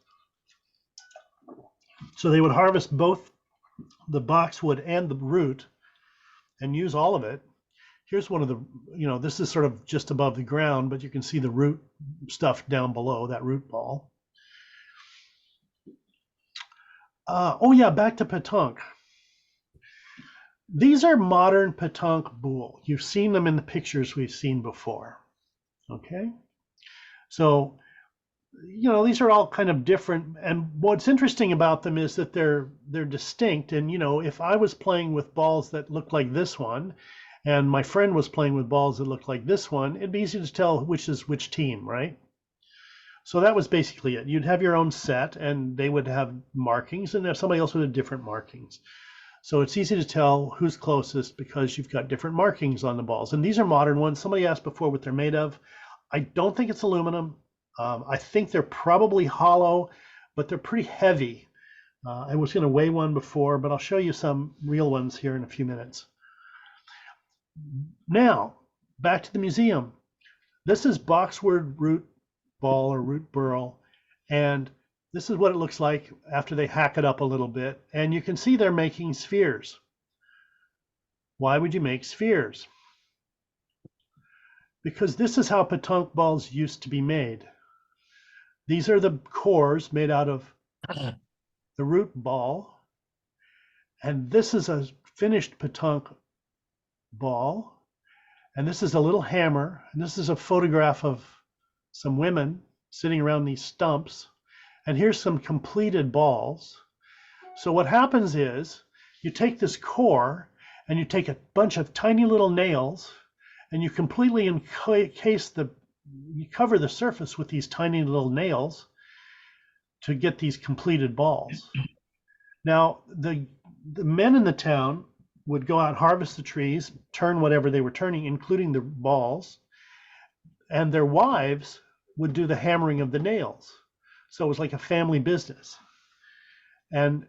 So they would harvest both the boxwood and the root and use all of it. Here's one of the, you know, this is sort of just above the ground, but you can see the root stuff down below, that root ball. Oh yeah, back to pétanque. These are modern pétanque boules. You've seen them in the pictures we've seen before. Okay, so you know, these are all kind of different, and what's interesting about them is that they're distinct. And you know, if I was playing with balls that looked like this one and my friend was playing with balls that looked like this one, it'd be easy to tell which is which team, right? So that was basically it. You'd have your own set and they would have markings, and if somebody else would have different markings. So it's easy to tell who's closest because you've got different markings on the balls. And these are modern ones. Somebody asked before what they're made of. I don't think it's aluminum. I think they're probably hollow, but they're pretty heavy. I was going to weigh one before, but I'll show you some real ones here in a few minutes. Now, back to the museum. This is boxwood root ball or root burl, and this is what it looks like after they hack it up a little bit. And you can see they're making spheres. Why would you make spheres? because this is how pétanque balls used to be made. These are the cores made out of the root ball. And this is a finished pétanque ball. And this is a little hammer. And this is a photograph of some women sitting around these stumps. And here's some completed balls. So what happens is you take this core and you take a bunch of tiny little nails and you completely you cover the surface with these tiny little nails to get these completed balls. Now, the men in the town would go out, harvest the trees, turn whatever they were turning, including the balls, and their wives would do the hammering of the nails. So it was like a family business. And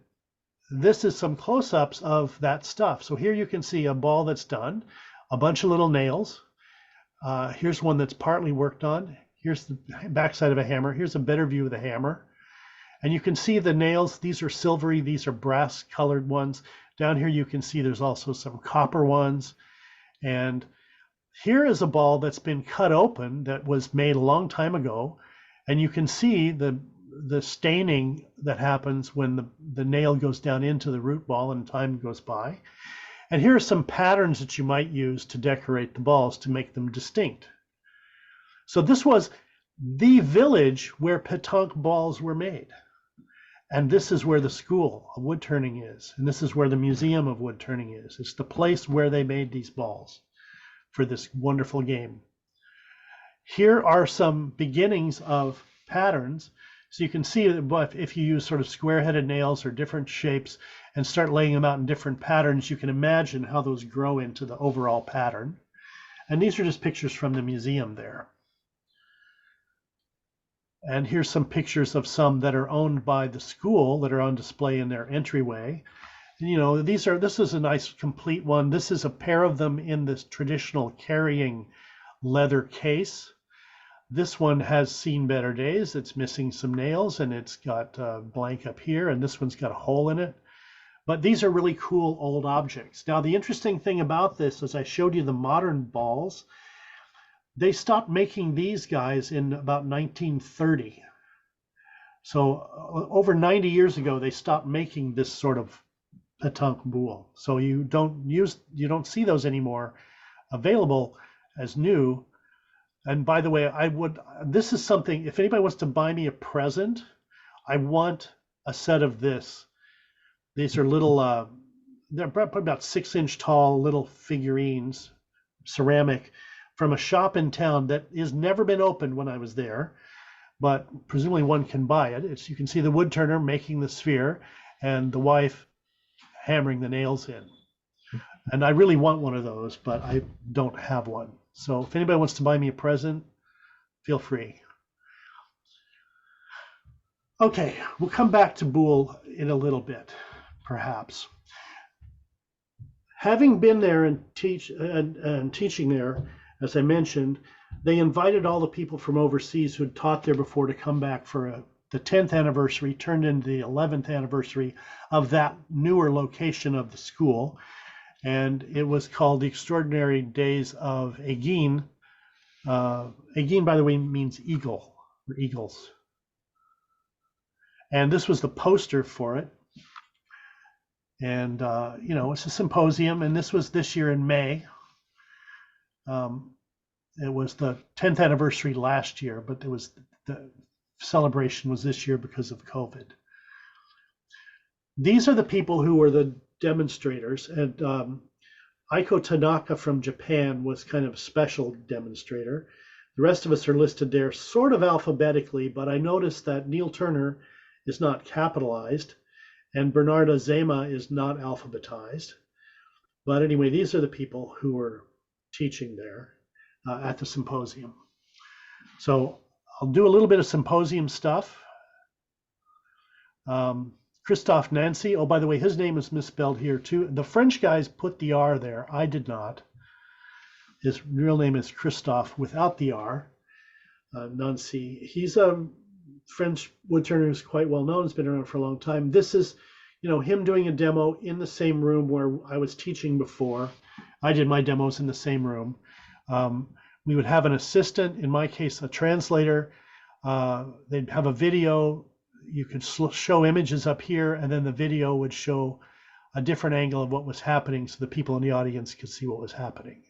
this is some close-ups of that stuff. So here you can see a ball that's done, a bunch of little nails. Here's one that's partly worked on. Here's the backside of a hammer. Here's a better view of the hammer. And you can see the nails. These are silvery. These are brass colored ones. Down here you can see there's also some copper ones. And here is a ball that's been cut open that was made a long time ago. And you can see the staining that happens when the nail goes down into the root ball and time goes by. And here are some patterns that you might use to decorate the balls to make them distinct. So this was the village where pétanque balls were made. And this is where the school of wood turning is. And this is where the Museum of Wood Turning is. It's the place where they made these balls for this wonderful game. Here are some beginnings of patterns. So you can see that if you use sort of square-headed nails or different shapes and start laying them out in different patterns, you can imagine how those grow into the overall pattern. And these are just pictures from the museum there. And here's some pictures of some that are owned by the school that are on display in their entryway. And, you know, this is a nice complete one. This is a pair of them in this traditional carrying leather case. This one has seen better days. It's missing some nails and it's got a blank up here, and this one's got a hole in it. But these are really cool old objects. Now, the interesting thing about this, as I showed you the modern balls, they stopped making these guys in about 1930. So over 90 years ago, they stopped making this sort of pétanque boule. So you don't see those anymore available as new. And by the way, this is something, if anybody wants to buy me a present, I want a set of this. These are little, they're probably about 6-inch tall little figurines, ceramic, from a shop in town that has never been opened when I was there, but presumably one can buy it. You can see the wood turner making the sphere and the wife hammering the nails in. And I really want one of those, but I don't have one. So if anybody wants to buy me a present, feel free. Okay, we'll come back to boule in a little bit, perhaps. Having been there and teaching there, as I mentioned, they invited all the people from overseas who had taught there before to come back for the 10th anniversary, turned into the 11th anniversary of that newer location of the school. And it was called the Extraordinary Days of Anguine. Anguine, by the way, means eagle, or eagles. And this was the poster for it. And, you know, it's a symposium, and this was this year in May. It was the 10th anniversary last year, but the celebration was this year because of COVID. These are the people who were the demonstrators, and Aiko Tanaka from Japan was kind of a special demonstrator. The rest of us are listed there sort of alphabetically, but I noticed that Neil Turner is not capitalized and Bernarda Zema is not alphabetized. But anyway, these are the people who were teaching there at the symposium. So I'll do a little bit of symposium stuff. Christophe Nancy, oh, by the way, his name is misspelled here too. The French guys put the R there. I did not. His real name is Christophe without the R. Nancy. He's a French woodturner who's quite well known. Has been around for a long time. This is, you know, him doing a demo in the same room where I was teaching before. I did my demos in the same room. we would have an assistant, in my case, a translator. They'd have a video. You could show images up here, and then the video would show a different angle of what was happening so the people in the audience could see what was happening.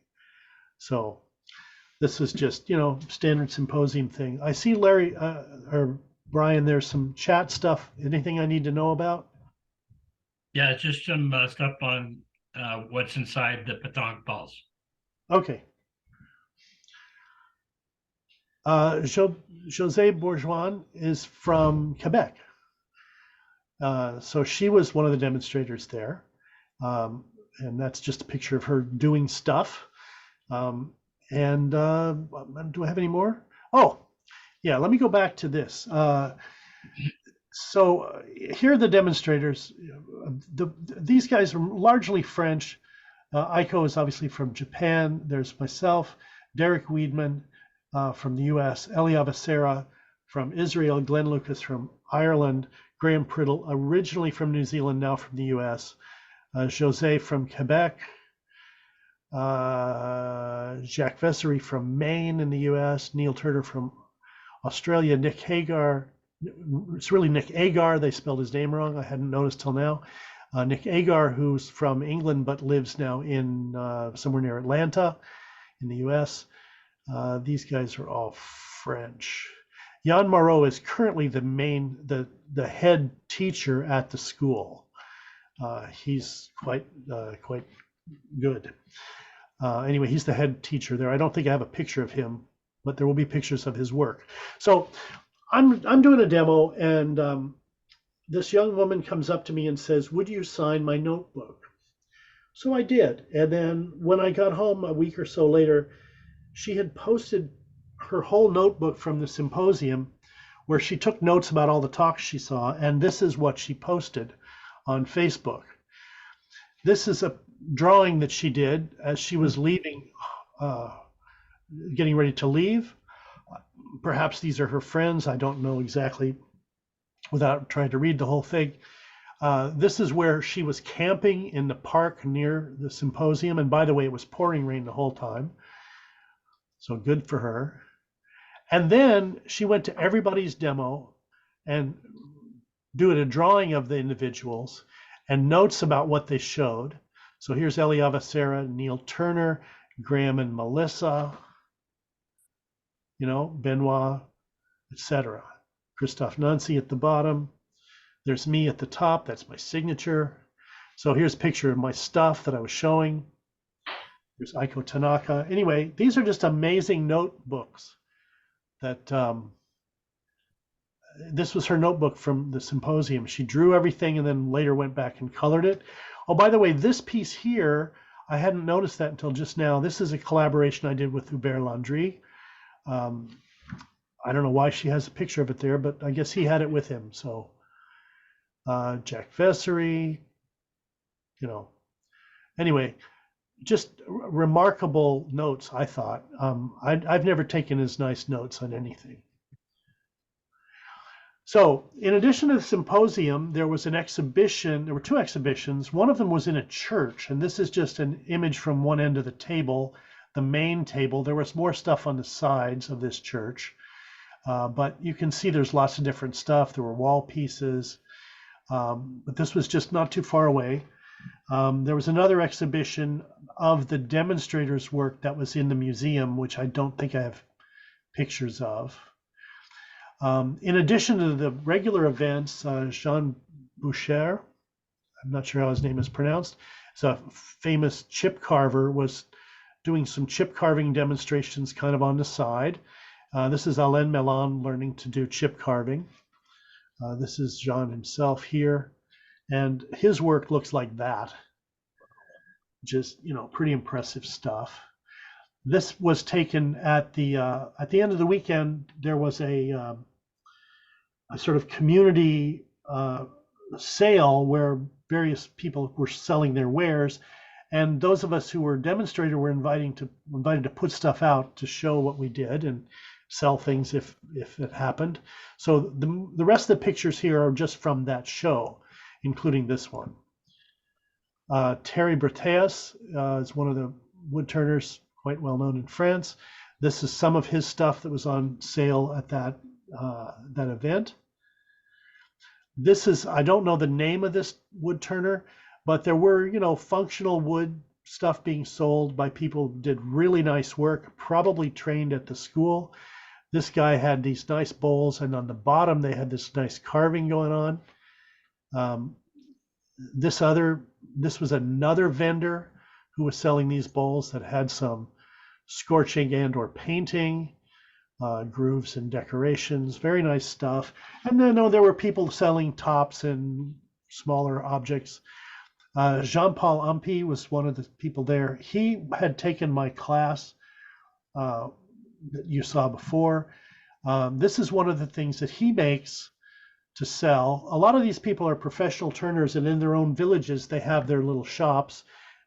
So this is just, standard symposium thing. I see Larry or Brian, there's some chat stuff. Anything I need to know about? Yeah, it's just some stuff on what's inside the pétanque balls. Okay. José Bourgeois is from Quebec. So she was one of the demonstrators there. And that's just a picture of her doing stuff. Do I have any more? Oh, yeah, let me go back to this. So here are the demonstrators. These guys are largely French. Aiko is obviously from Japan. There's myself, Derek Weidman from the US, Elia Becerra from Israel, Glenn Lucas from Ireland, Graham Priddle, originally from New Zealand, now from the US, Jose from Quebec, Jacques Vessery from Maine in the US, Neil Turner from Australia, Nick Hagar. It's really Nick Agar. They spelled his name wrong. I hadn't noticed till now. Nick Agar, who's from England but lives now in somewhere near Atlanta in the US. These guys are all French. Jan Moreau is currently the head teacher at the school. He's quite good. Anyway, he's the head teacher there. I don't think I have a picture of him, but there will be pictures of his work. So I'm doing a demo, and this young woman comes up to me and says, "Would you sign my notebook?" So I did. And then when I got home a week or so later, she had posted her whole notebook from the symposium where she took notes about all the talks she saw, and this is what she posted on Facebook. This is a drawing that she did as she was leaving, getting ready to leave. Perhaps these are her friends. I don't know exactly without trying to read the whole thing. This is where she was camping in the park near the symposium. And by the way, it was pouring rain the whole time. So good for her. And then she went to everybody's demo and did a drawing of the individuals and notes about what they showed. So here's Elia Becerra, Neil Turner, Graham and Melissa, Benoit, etc. Christophe Nancy at the bottom. There's me at the top. That's my signature. So here's a picture of my stuff that I was showing. There's Aiko Tanaka. Anyway, these are just amazing notebooks that this was her notebook from the symposium. She drew everything and then later went back and colored it. Oh, by the way, this piece here, I hadn't noticed that until just now. This is a collaboration I did with Hubert Landry. I don't know why she has a picture of it there, but I guess he had it with him. So Jack Vessery, anyway, just remarkable notes, I thought. I've never taken as nice notes on anything. So in addition to the symposium, there was an exhibition. There were two exhibitions. One of them was in a church, and this is just an image from one end of the table, the main table. There was more stuff on the sides of this church, but you can see there's lots of different stuff. There were wall pieces, but this was just not too far away. There was another exhibition of the demonstrators' work that was in the museum, which I don't think I have pictures of. In addition to the regular events, Jean Boucher, I'm not sure how his name is pronounced, is a famous chip carver, was doing some chip carving demonstrations kind of on the side. This is Alain Mellon learning to do chip carving. This is Jean himself here. And his work looks like that. Just, pretty impressive stuff. This was taken at the end of the weekend. There was a sort of community sale where various people were selling their wares, and those of us who were demonstrated were invited to put stuff out to show what we did and sell things if it happened. So the rest of the pictures here are just from that show, including this one. Terry Breteas is one of the woodturners, quite well known in France. This is some of his stuff that was on sale at that event. This is, I don't know the name of this wood turner, but there were, you know, functional wood stuff being sold by people who did really nice work, probably trained at the school. This guy had these nice bowls, and on the bottom they had this nice carving going on. This was another vendor who was selling these bowls that had some scorching and or painting, grooves and decorations, very nice stuff. And then there were people selling tops and smaller objects. Jean-Paul Umpy was one of the people there. He had taken my class that you saw before. This is one of the things that he makes to sell. A lot of these people are professional turners, and in their own villages, they have their little shops.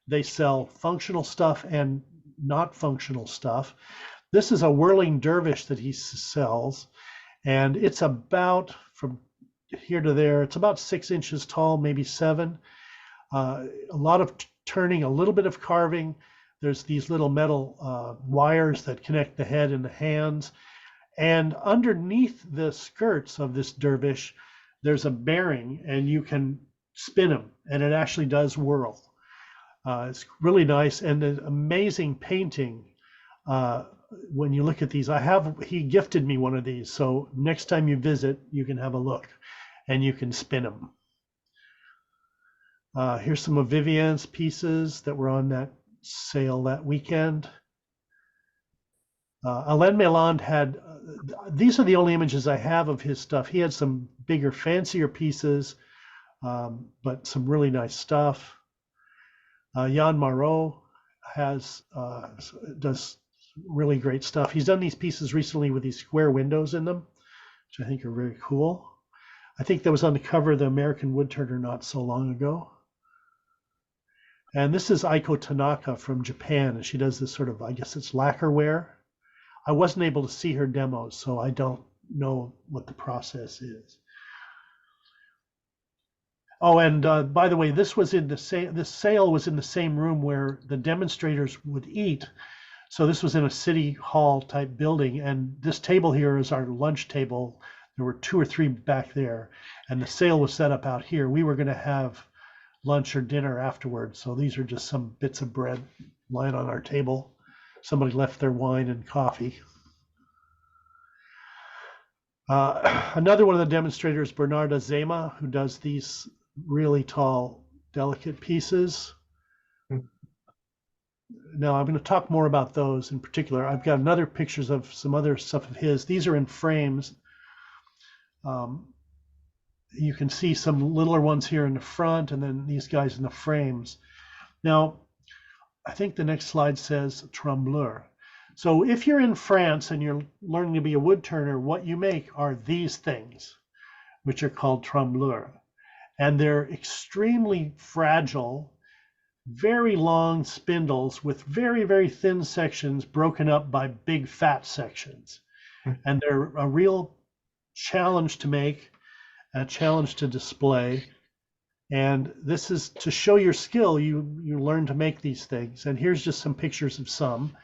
They sell functional stuff and not functional stuff. This is a whirling dervish that he sells, and it's about, from here to there, it's about 6 inches tall, maybe 7. A lot of turning, a little bit of carving. There's these little metal wires that connect the head and the hands. And underneath the skirts of this dervish, there's a bearing, and you can spin him, and it actually does whirl. It's really nice, and an amazing painting. When you look at these, he gifted me one of these, so next time you visit, you can have a look, and you can spin them. Here's some of Vivian's pieces that were on that sale that weekend. Alain Meland had, these are the only images I have of his stuff. He had some bigger, fancier pieces, but some really nice stuff. Jan Marot does really great stuff. He's done these pieces recently with these square windows in them, which I think are very cool. I think that was on the cover of the American Woodturner not so long ago. And this is Aiko Tanaka from Japan, and she does this sort of, I guess it's lacquerware. I wasn't able to see her demos, so I don't know what the process is. Oh, and by the way, this sale was in the same room where the demonstrators would eat. So this was in a city hall type building, and this table here is our lunch table. There were 2 or 3 back there, and the sale was set up out here. We were going to have lunch or dinner afterwards, so these are just some bits of bread lying on our table. Somebody left their wine and coffee. Another one of the demonstrators, Bernarda Zema, who does these really tall, delicate pieces. Now, I'm going to talk more about those in particular. I've got another pictures of some other stuff of his. These are in frames. You can see some littler ones here in the front, and then these guys in the frames. Now, I think the next slide says trembleur. So if you're in France and you're learning to be a wood turner, what you make are these things, which are called trembleur. And they're extremely fragile, very long spindles with very, very thin sections broken up by big fat sections. And they're a real challenge to make, a challenge to display. And this is to show your skill. You learn to make these things. And here's just some pictures of some.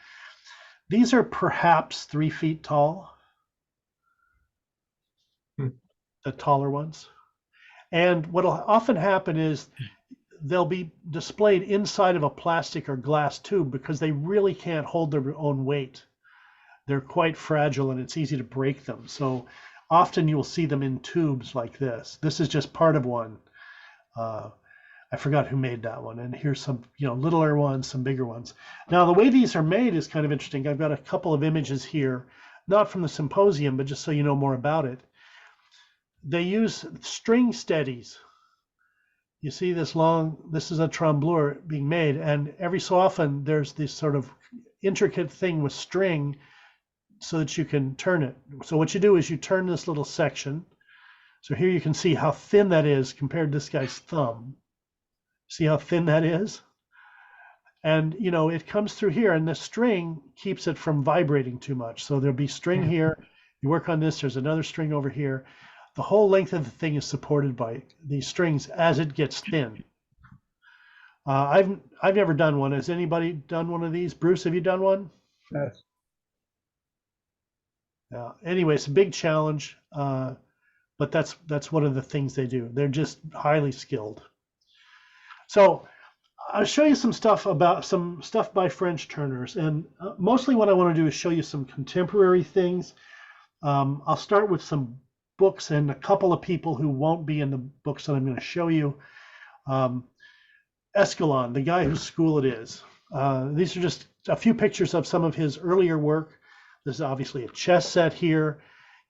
These are perhaps 3 feet tall, the taller ones. And what will often happen is they'll be displayed inside of a plastic or glass tube because they really can't hold their own weight. They're quite fragile, and it's easy to break them. So often you will see them in tubes like this. This is just part of one. I forgot who made that one. And here's some, littler ones, some bigger ones. Now, the way these are made is kind of interesting. I've got a couple of images here, not from the symposium, but just so you know more about it. They use string steadies. You see this is a trembleur being made, and every so often there's this sort of intricate thing with string so that you can turn it. So what you do is you turn this little section. So here you can see how thin that is compared to this guy's thumb. See how thin that is? And, it comes through here, and the string keeps it from vibrating too much. So there'll be string here. You work on this, there's another string over here. The whole length of the thing is supported by these strings as it gets thin. I've never done one. Has anybody done one of these? Bruce, have you done one? Yes. Anyway, it's a big challenge, but that's one of the things they do. They're just highly skilled. So I'll show you some stuff by French turners, and mostly what I want to do is show you some contemporary things. I'll start with some books and a couple of people who won't be in the books that I'm going to show you. Escoulen, the guy whose school it is. These are just a few pictures of some of his earlier work. There's obviously a chess set here.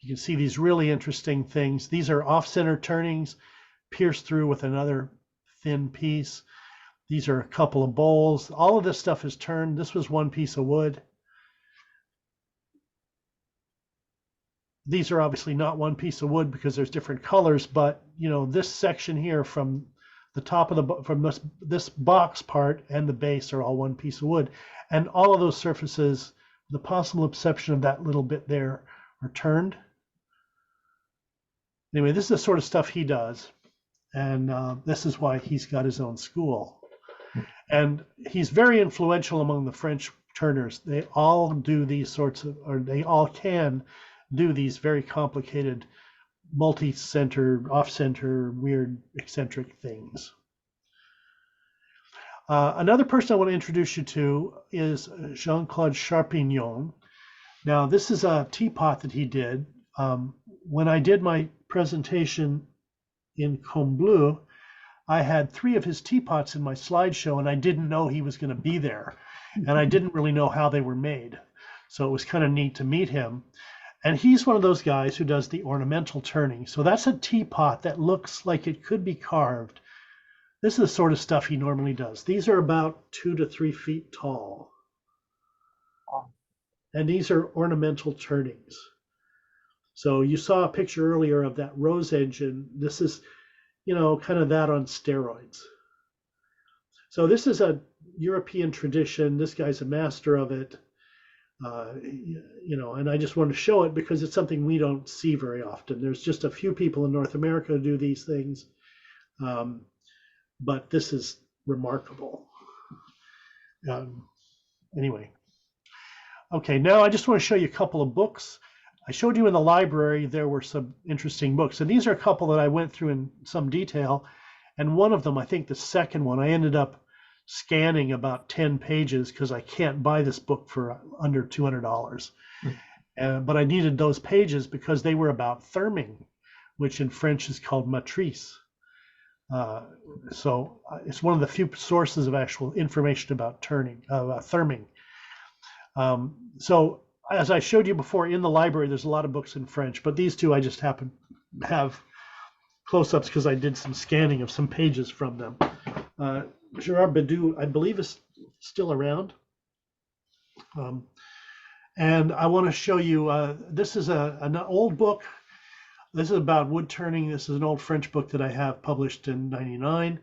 You can see these really interesting things. These are off-center turnings pierced through with another thin piece. These are a couple of bowls. All of this stuff is turned. This was one piece of wood. These are obviously not one piece of wood because there's different colors, but you know, this section here from the top of this box part and the base are all one piece of wood. And all of those surfaces, the possible exception of that little bit there, are turned. Anyway, this is the sort of stuff he does. And this is why he's got his own school. And he's very influential among the French turners. They all do these sorts of, or they all can do these very complicated multi-center, off-center, weird, eccentric things. Another person I want to introduce you to is Jean-Claude Charpignon. Now, this is a teapot that he did. When I did my presentation in Combloux, I had 3 of his teapots in my slideshow, and I didn't know he was going to be there. And I didn't really know how they were made. So it was kind of neat to meet him. And he's one of those guys who does the ornamental turning. So that's a teapot that looks like it could be carved. This is the sort of stuff he normally does. These are about 2 to 3 feet tall. And these are ornamental turnings. So you saw a picture earlier of that rose engine. This is, you know, kind of that on steroids. So this is a European tradition. This guy's a master of it. You know, and I just want to show it because it's something we don't see very often. There's just a few people in North America who do these things. But this is remarkable. Anyway. Okay, now I just want to show you a couple of books. I showed you in the library there were some interesting books, and these are a couple that I went through in some detail. And one of them, I think the second one, I ended up scanning about 10 pages because I can't buy this book for under $200. But I needed those pages because they were about therming, which in French is called matrice. So it's one of the few sources of actual information about therming. So as I showed you before, in the library, there's a lot of books in French, but these two I just happen to have close-ups because I did some scanning of some pages from them. Gerard Bedoux, I believe, is still around. And I want to show you, this is an old book. This is about wood turning. This is an old French book that I have published in '99.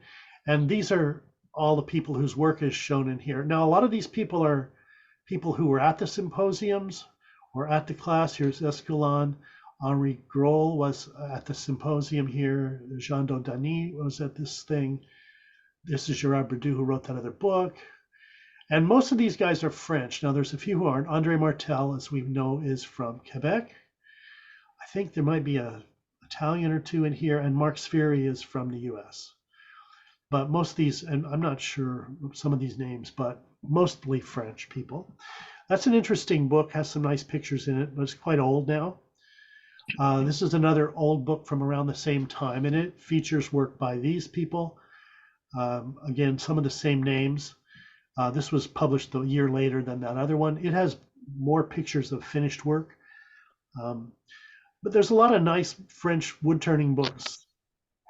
And these are all the people whose work is shown in here. Now, a lot of these people are people who were at the symposiums or at the class. Here's Escoulen. Henri Groll was at the symposium here. Jean Dodani was at this thing. This is Gerard Bedoux, who wrote that other book. And most of these guys are French. Now, there's a few who aren't. André Martel, as we know, is from Quebec. I think there might be an Italian or two in here, and Mark Spheri is from the US. But most of these, and I'm not sure some of these names, but mostly French people. That's an interesting book, has some nice pictures in it, but it's quite old now. This is another old book from around the same time, and it features work by these people. Again, some of the same names. This was published a year later than that other one. It has more pictures of finished work. But there's a lot of nice French wood turning books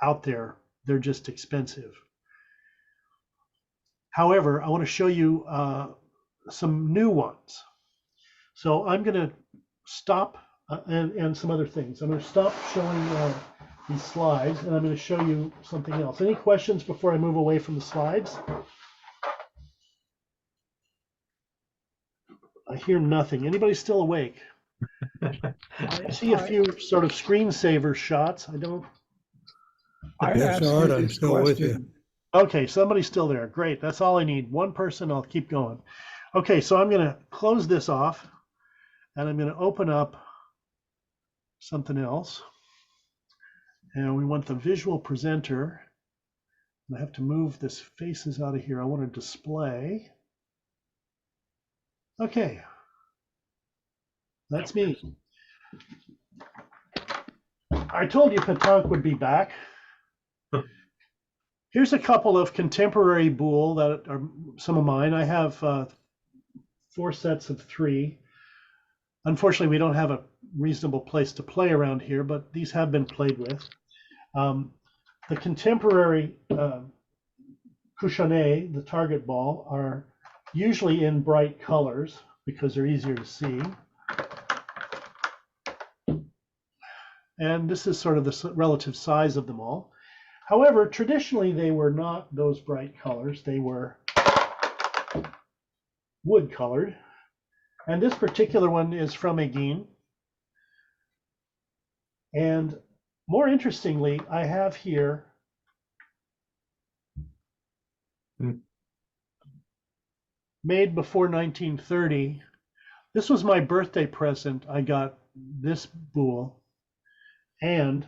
out there. They're just expensive. However, I want to show you some new ones. So I'm going to stop and some other things. I'm going to stop showing these slides, and I'm going to show you something else. Any questions before I move away from the slides? I hear nothing. Anybody still awake? I see a few sort of screensaver shots. I don't. Yes, Art, I'm still with you. Okay, somebody's still there. Great. That's all I need. One person, I'll keep going. Okay, so I'm going to close this off, and I'm going to open up something else. And we want the visual presenter. I have to move this faces out of here. I want to display. Okay. That's me. I told you pétanque would be back. Here's a couple of contemporary boule that are some of mine. I have 4 sets of 3. Unfortunately, we don't have a reasonable place to play around here, but these have been played with. The contemporary couchonnet, the target ball, are usually in bright colors because they're easier to see. And this is sort of the relative size of them all. However, traditionally, they were not those bright colors. They were wood colored. And this particular one is from Anguine. And more interestingly, I have here made before 1930. This was my birthday present. I got this boule and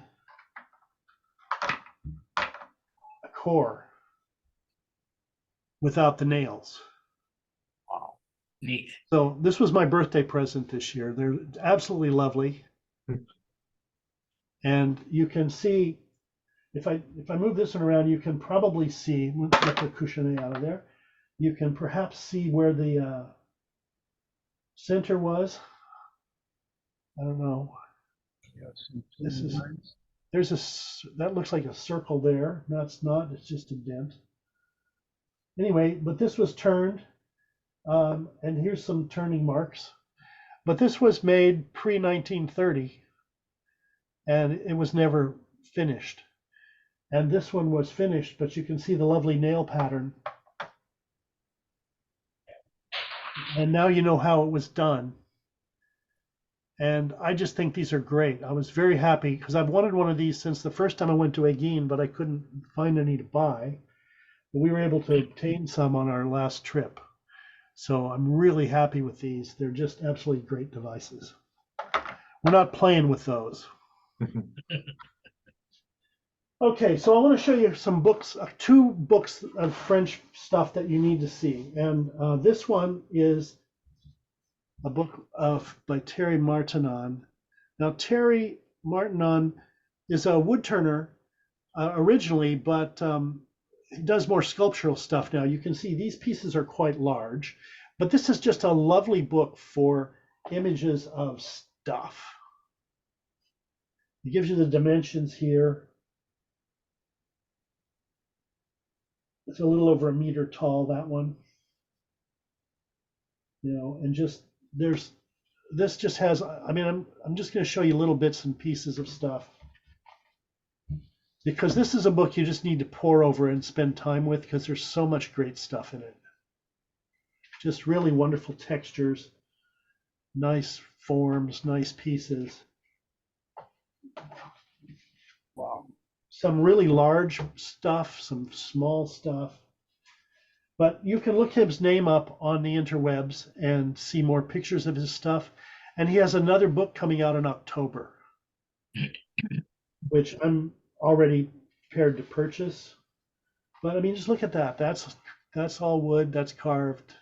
a core without the nails. Wow. Neat. So this was my birthday present this year. They're absolutely lovely. And you can see, if I move this one around, you can probably see, let's get the couchonnet out of there. You can perhaps see where the center was. I don't know. This is, there's that looks like a circle there. No, it's not, it's just a dent. Anyway, but this was turned, and here's some turning marks. But this was made pre-1930, and it was never finished. And this one was finished, but you can see the lovely nail pattern. And now you know how it was done. And I just think these are great. I was very happy because I've wanted one of these since the first time I went to Anguine, but I couldn't find any to buy. But we were able to obtain some on our last trip. So I'm really happy with these. They're just absolutely great devices. We're not playing with those. Okay, so I want to show you some books, 2 books of French stuff that you need to see. And this one is a book by Thierry Martinon. Now, Thierry Martinon is a woodturner originally, but he does more sculptural stuff now. You can see these pieces are quite large, but this is just a lovely book for images of stuff. It gives you the dimensions here. It's a little over 1 meter tall, that one. You know, and just this just has, I mean, I'm just going to show you little bits and pieces of stuff, because this is a book you just need to pore over and spend time with, because there's so much great stuff in it. Just really wonderful textures, nice forms, nice pieces. Wow. Some really large stuff, some small stuff. But you can look his name up on the interwebs and see more pictures of his stuff. And he has another book coming out in October, which I'm already prepared to purchase. But I mean, just look at that. That's all wood, that's carved.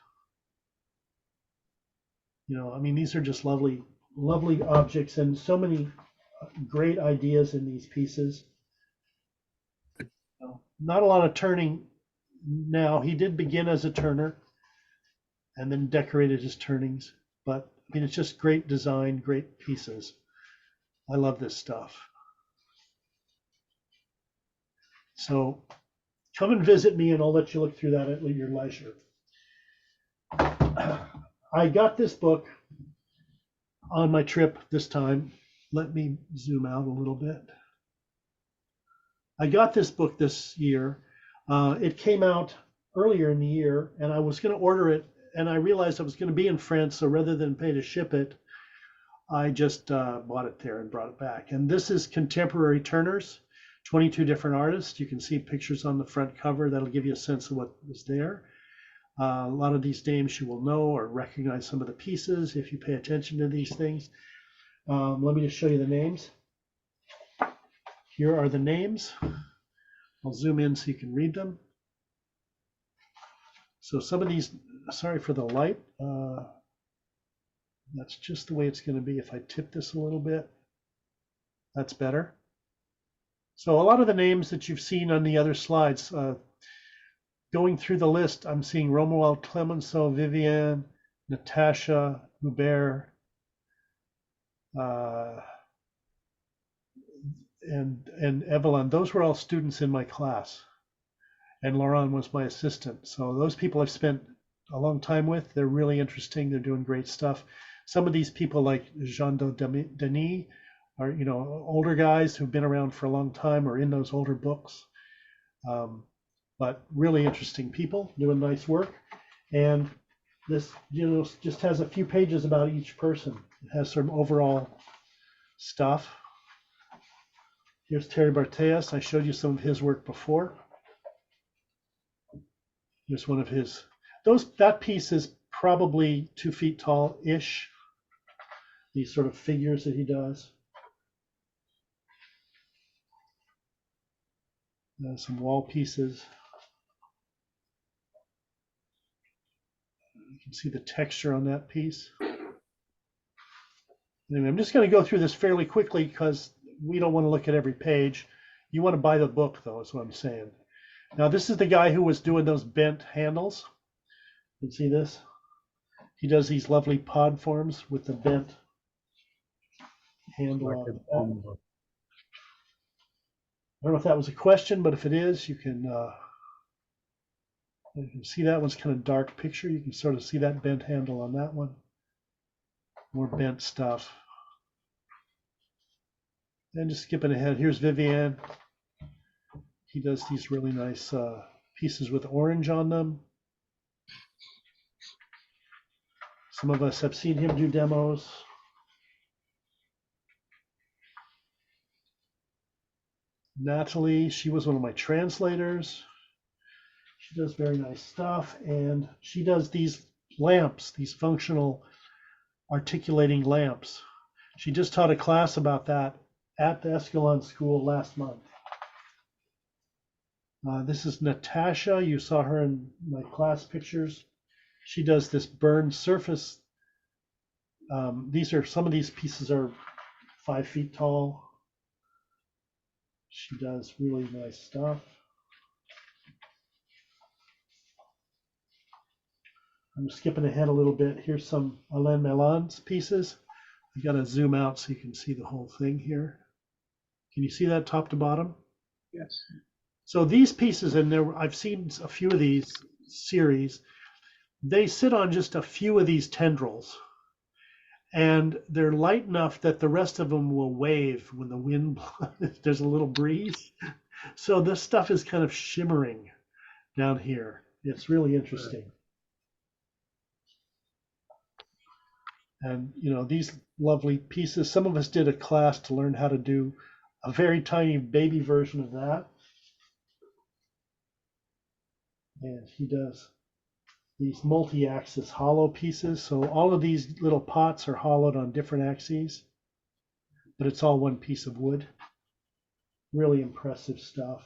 You know, I mean, these are just lovely, lovely objects, and so many great ideas in these pieces. Not a lot of turning now. He did begin as a turner and then decorated his turnings, but I mean, it's just great design, great pieces. I love this stuff. So come and visit me and I'll let you look through that at your leisure. I got this book on my trip this time. Let me zoom out a little bit. I got this book this year. It came out earlier in the year, and I was going to order it, and I realized I was going to be in France, so rather than pay to ship it, I just bought it there and brought it back. And this is Contemporary Turners, 22 different artists. You can see pictures on the front cover. That'll give you a sense of what was there. A lot of these names you will know or recognize some of the pieces if you pay attention to these things. Let me just show you the names. Here are the names. I'll zoom in so you can read them. So some of these, sorry for the light. That's just the way it's going to be. If I tip this a little bit, that's better. So a lot of the names that you've seen on the other slides, going through the list, I'm seeing Romuald Clemenceau, Viviane, Natasha, Hubert, and Evelyn. Those were all students in my class. And Laurent was my assistant. So those people I've spent a long time with. They're really interesting. They're doing great stuff. Some of these people like Jean Denis are, you know, older guys who've been around for a long time or in those older books. But really interesting people doing nice work. And this, you know, just has a few pages about each person. It has some overall stuff. Here's Terry Barteas. I showed you some of his work before. Here's one of his. That piece is probably 2 feet tall-ish. These sort of figures that he does. Some wall pieces. You can see the texture on that piece. Anyway, I'm just going to go through this fairly quickly because we don't want to look at every page. You want to buy the book, though, is what I'm saying. Now, this is the guy who was doing those bent handles. You see this? He does these lovely pod forms with the bent handle on it. I don't know if that was a question, but if it is, you can see that one's kind of dark picture. You can sort of see that bent handle on that one. More bent stuff. And just skipping ahead, here's Viviane. He does these really nice pieces with orange on them. Some of us have seen him do demos. Natalie, she was one of my translators. She does very nice stuff, and she does these lamps, these functional articulating lamps. She just taught a class about that at the Escoulen school last month. This is Natasha. You saw her in my class pictures. She does this burned surface. Some of these pieces are 5 feet tall. She does really nice stuff. I'm skipping ahead a little bit. Here's some Alain Melan's pieces. I got to zoom out so you can see the whole thing here. Can you see that top to bottom? Yes. So these pieces, and I've seen a few of these series, they sit on just a few of these tendrils. And they're light enough that the rest of them will wave when the wind blows. There's a little breeze. So this stuff is kind of shimmering down here. It's really interesting. And, you know, these lovely pieces, some of us did a class to learn how to do a very tiny baby version of that. And he does these multi-axis hollow pieces. So all of these little pots are hollowed on different axes, but it's all one piece of wood. Really impressive stuff.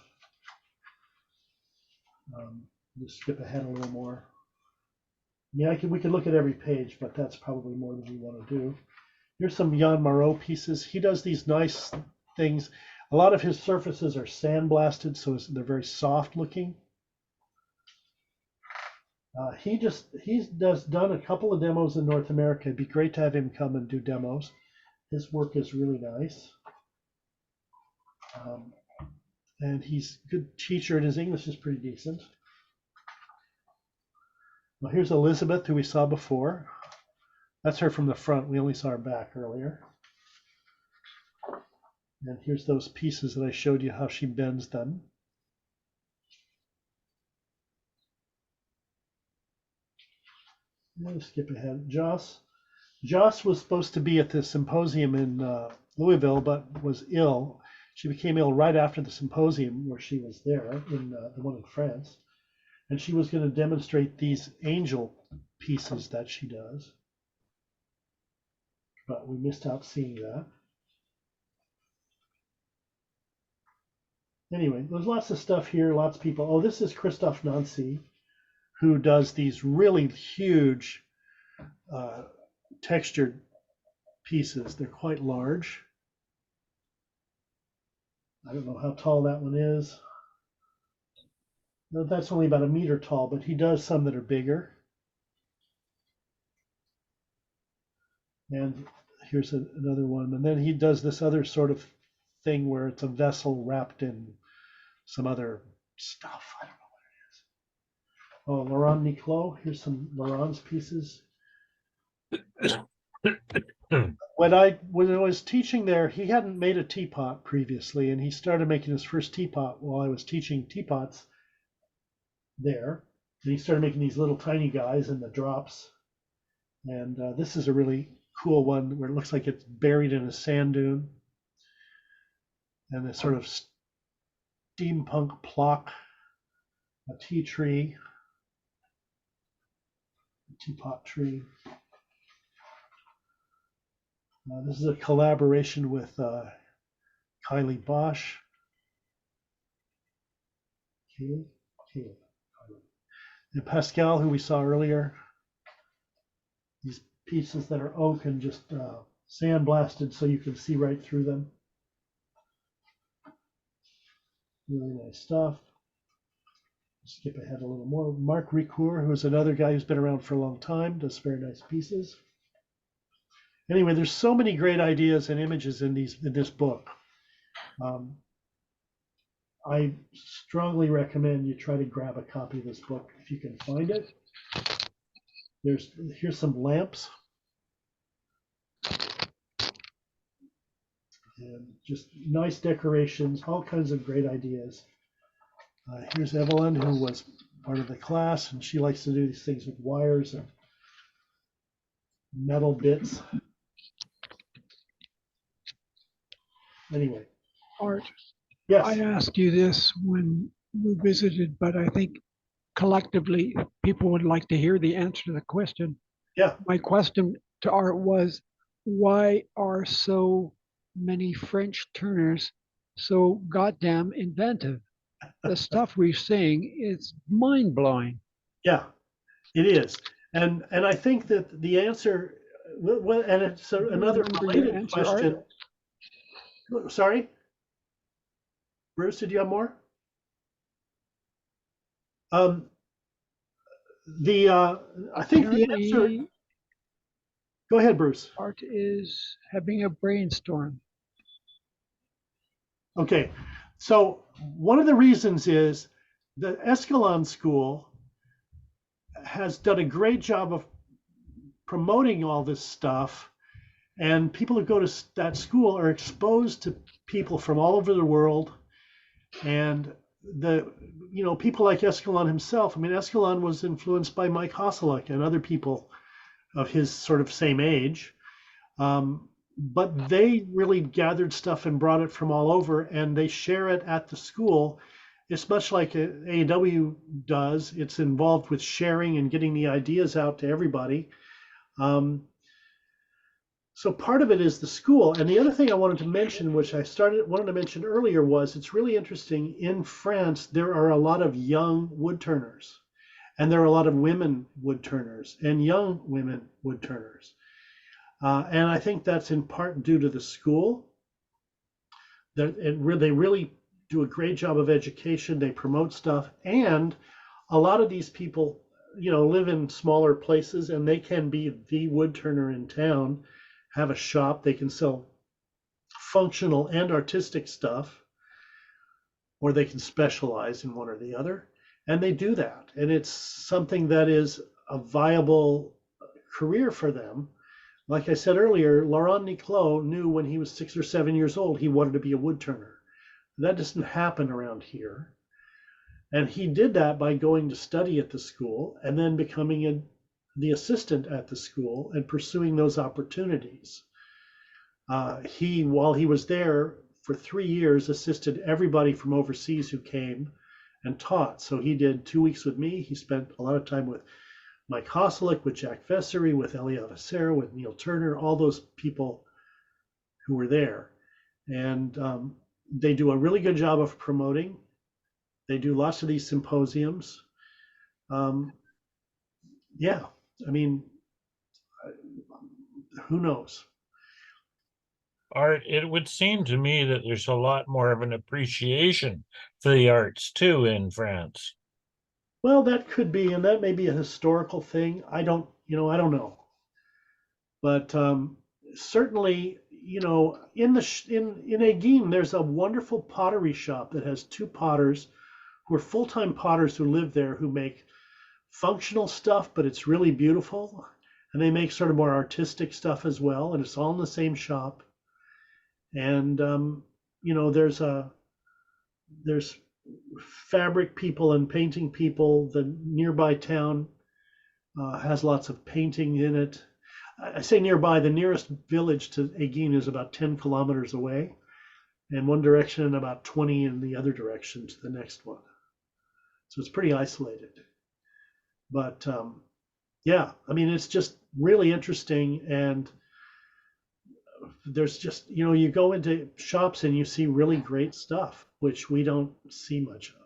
Just skip ahead a little more. Yeah, we can look at every page, but that's probably more than we want to do. Here's some Jan Moreau pieces. He does these nice things. A lot of his surfaces are sandblasted, so they're very soft looking. He's done a couple of demos in North America. It'd be great to have him come and do demos. His work is really nice. And he's a good teacher, and his English is pretty decent. Well, here's Elizabeth, who we saw before. That's her from the front. We only saw her back earlier. And here's those pieces that I showed you how she bends them. Let me skip ahead. Joss was supposed to be at the symposium in Louisville, but was ill. She became ill right after the symposium where she was there, in the one in France. And she was going to demonstrate these angel pieces that she does. but we missed out seeing that. Anyway, there's lots of stuff here, lots of people. Oh, this is Christophe Nancy, who does these really huge textured pieces. They're quite large. I don't know how tall that one is. No, that's only about 1 meter tall, but he does some that are bigger. And here's another one. And then he does this other sort of thing where it's a vessel wrapped in some other stuff. I don't know what it is. Oh, Laurent Niclot. Here's some Laurent's pieces. When I was teaching there, he hadn't made a teapot previously, and he started making his first teapot while I was teaching teapots there. And he started making these little tiny guys in the drops. And this is a really cool one where it looks like it's buried in a sand dune. And this sort of steampunk clock, a tea tree, a teapot tree. This is a collaboration with Kylie Bosch. Caleb. And Pascal, who we saw earlier. These pieces that are oak and just sandblasted so you can see right through them. Really nice stuff. Skip ahead a little more. Marc Ricoeur, who is another guy who's been around for a long time, does very nice pieces. Anyway, there's so many great ideas and images in this book. I strongly recommend you try to grab a copy of this book if you can find it. Here's some lamps. And just nice decorations, all kinds of great ideas. Here's Evelyn, who was part of the class, and she likes to do these things with wires and metal bits. Anyway. Art. Yes. I asked you this when we visited, but I think collectively people would like to hear the answer to the question. Yeah. My question to Art was, why are so many French turners so goddamn inventive? The stuff we're seeing is mind-blowing. Yeah, it is. And I think that the answer, and it's another related question. Sorry? Bruce, did you have more? I think the answer. Go ahead, Bruce. Art is having a brainstorm. Okay, so one of the reasons is the Escoulen School has done a great job of promoting all this stuff, and people who go to that school are exposed to people from all over the world, and people like Escoulen himself. I mean, Escoulen was influenced by Mike Hosseluk and other people of his sort of same age, but they really gathered stuff and brought it from all over, and they share it at the school. It's much like AAW does. It's involved with sharing and getting the ideas out to everybody. So part of it is the school. And the other thing I wanted to mention, which I wanted to mention earlier, was it's really interesting. In France, there are a lot of young woodturners, and there are a lot of women woodturners and young women woodturners. And I think that's in part due to the school. They really do a great job of education. They promote stuff, and a lot of these people, live in smaller places, and they can be the woodturner in town, have a shop. They can sell functional and artistic stuff, or they can specialize in one or the other, and they do that. And it's something that is a viable career for them. Like I said earlier, Laurent Niclot knew when he was 6 or 7 years old he wanted to be a woodturner. That doesn't happen around here. And he did that by going to study at the school and then becoming the assistant at the school and pursuing those opportunities. While he was there for 3 years, assisted everybody from overseas who came and taught. So he did 2 weeks with me. He spent a lot of time with Mike Hoselick, with Jack Vessery, with Elia Avacera, with Neil Turner, all those people who were there. And they do a really good job of promoting. They do lots of these symposiums. Yeah, I mean, who knows? Art, it would seem to me that there's a lot more of an appreciation for the arts too in France. Well, that could be, and that may be a historical thing. I don't know. But certainly, in in Anguine, there's a wonderful pottery shop that has two potters who are full-time potters who live there who make functional stuff, but it's really beautiful. And they make sort of more artistic stuff as well, and it's all in the same shop. And there's fabric people and painting people. The nearby town has lots of painting in it. I say nearby, the nearest village to Anguine is about 10 kilometers away in one direction and about 20 in the other direction to the next one. So it's pretty isolated. But yeah, I mean, it's just really interesting. And there's just, you go into shops and you see really great stuff, which we don't see much of.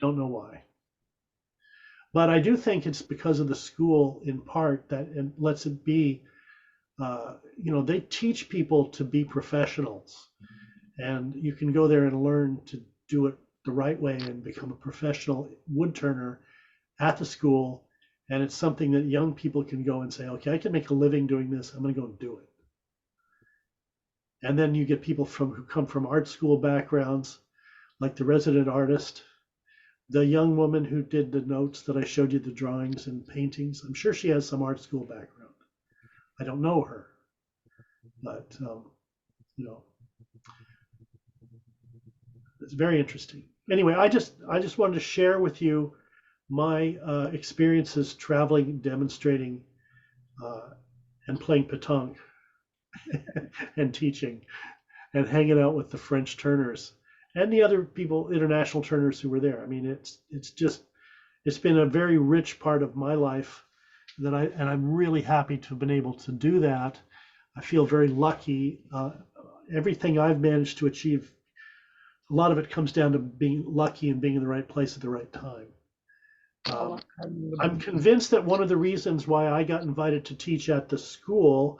Don't know why. But I do think it's because of the school in part that it lets it be, they teach people to be professionals. And you can go there and learn to do it the right way and become a professional wood turner at the school. And it's something that young people can go and say, okay, I can make a living doing this. I'm going to go and do it. And then you get people who come from art school backgrounds, like the resident artist, the young woman who did the notes that I showed you, the drawings and paintings. I'm sure she has some art school background. I don't know her, but it's very interesting. Anyway, I just wanted to share with you my experiences traveling, demonstrating, and playing pétanque and teaching and hanging out with the French turners and the other people, international turners who were there. I mean, it's been a very rich part of my life and I'm really happy to have been able to do that. I feel very lucky. Everything I've managed to achieve, a lot of it comes down to being lucky and being in the right place at the right time. I'm convinced that one of the reasons why I got invited to teach at the school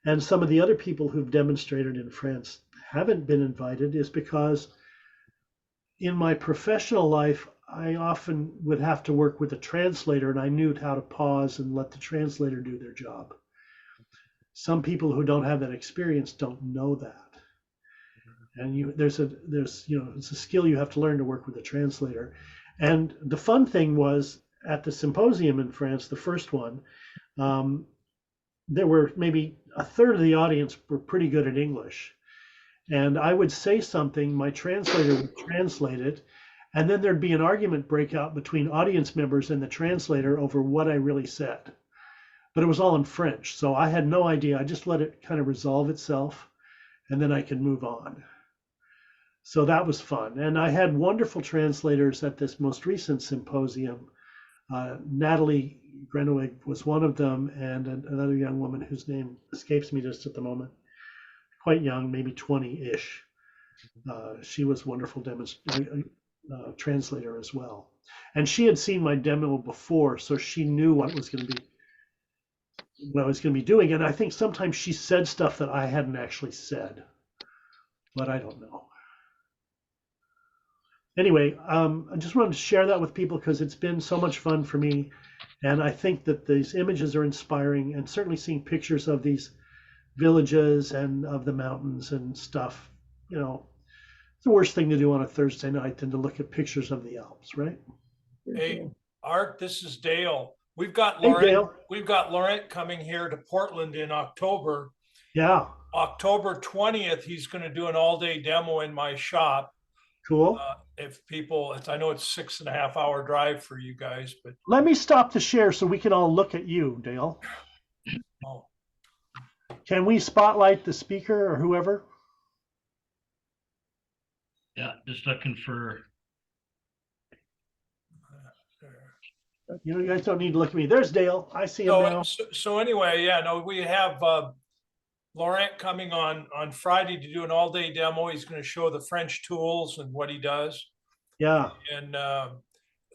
and some of the other people who've demonstrated in France haven't been invited is because in my professional life, I often would have to work with a translator, and I knew how to pause and let the translator do their job. Some people who don't have that experience don't know that. And it's a skill you have to learn to work with a translator. And the fun thing was at the symposium in France, the first one, there were maybe a third of the audience were pretty good at English. And I would say something, my translator would translate it, and then there'd be an argument break out between audience members and the translator over what I really said. But it was all in French, so I had no idea. I just let it kind of resolve itself, and then I could move on. So that was fun. And I had wonderful translators at this most recent symposium. Natalie Gvwg was one of them, and another young woman whose name escapes me just at the moment. Quite young, maybe 20-ish. She was a wonderful translator as well. And she had seen my demo before, so she knew what I was going to be doing. And I think sometimes she said stuff that I hadn't actually said, but I don't know. Anyway, I just wanted to share that with people because it's been so much fun for me. And I think that these images are inspiring, and certainly seeing pictures of these villages and of the mountains and stuff, it's the worst thing to do on a Thursday night than to look at pictures of the Alps, right? Hey, Art, this is Dale. We've got Hey, Dale. We've got Laurent coming here to Portland in October. Yeah. October 20th, he's going to do an all-day demo in my shop. Cool. I know it's 6.5 hour drive for you guys, but let me stop the share so we can all look at you, Dale. Oh. Can we spotlight the speaker or whoever? Yeah, just looking for. You guys don't need to look at me. There's Dale. I see him now. So anyway, yeah, no, we have Laurent coming on Friday to do an all-day demo. He's going to show the French tools and what he does. Yeah. And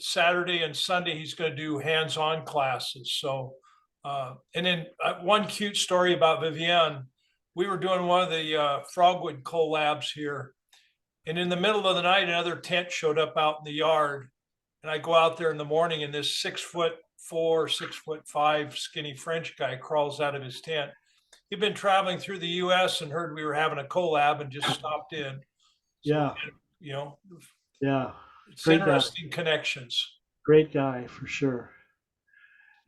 Saturday and Sunday, he's going to do hands-on classes. So, and then one cute story about Vivienne. We were doing one of the Frogwood collabs here. And in the middle of the night, another tent showed up out in the yard. And I go out there in the morning and this 6'4", 6'5" skinny French guy crawls out of his tent. He'd been traveling through the US and heard we were having a collab and just stopped in. So, Yeah. you know, Yeah. it's Great interesting connections. Great guy for sure.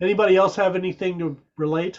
Anybody else have anything to relate?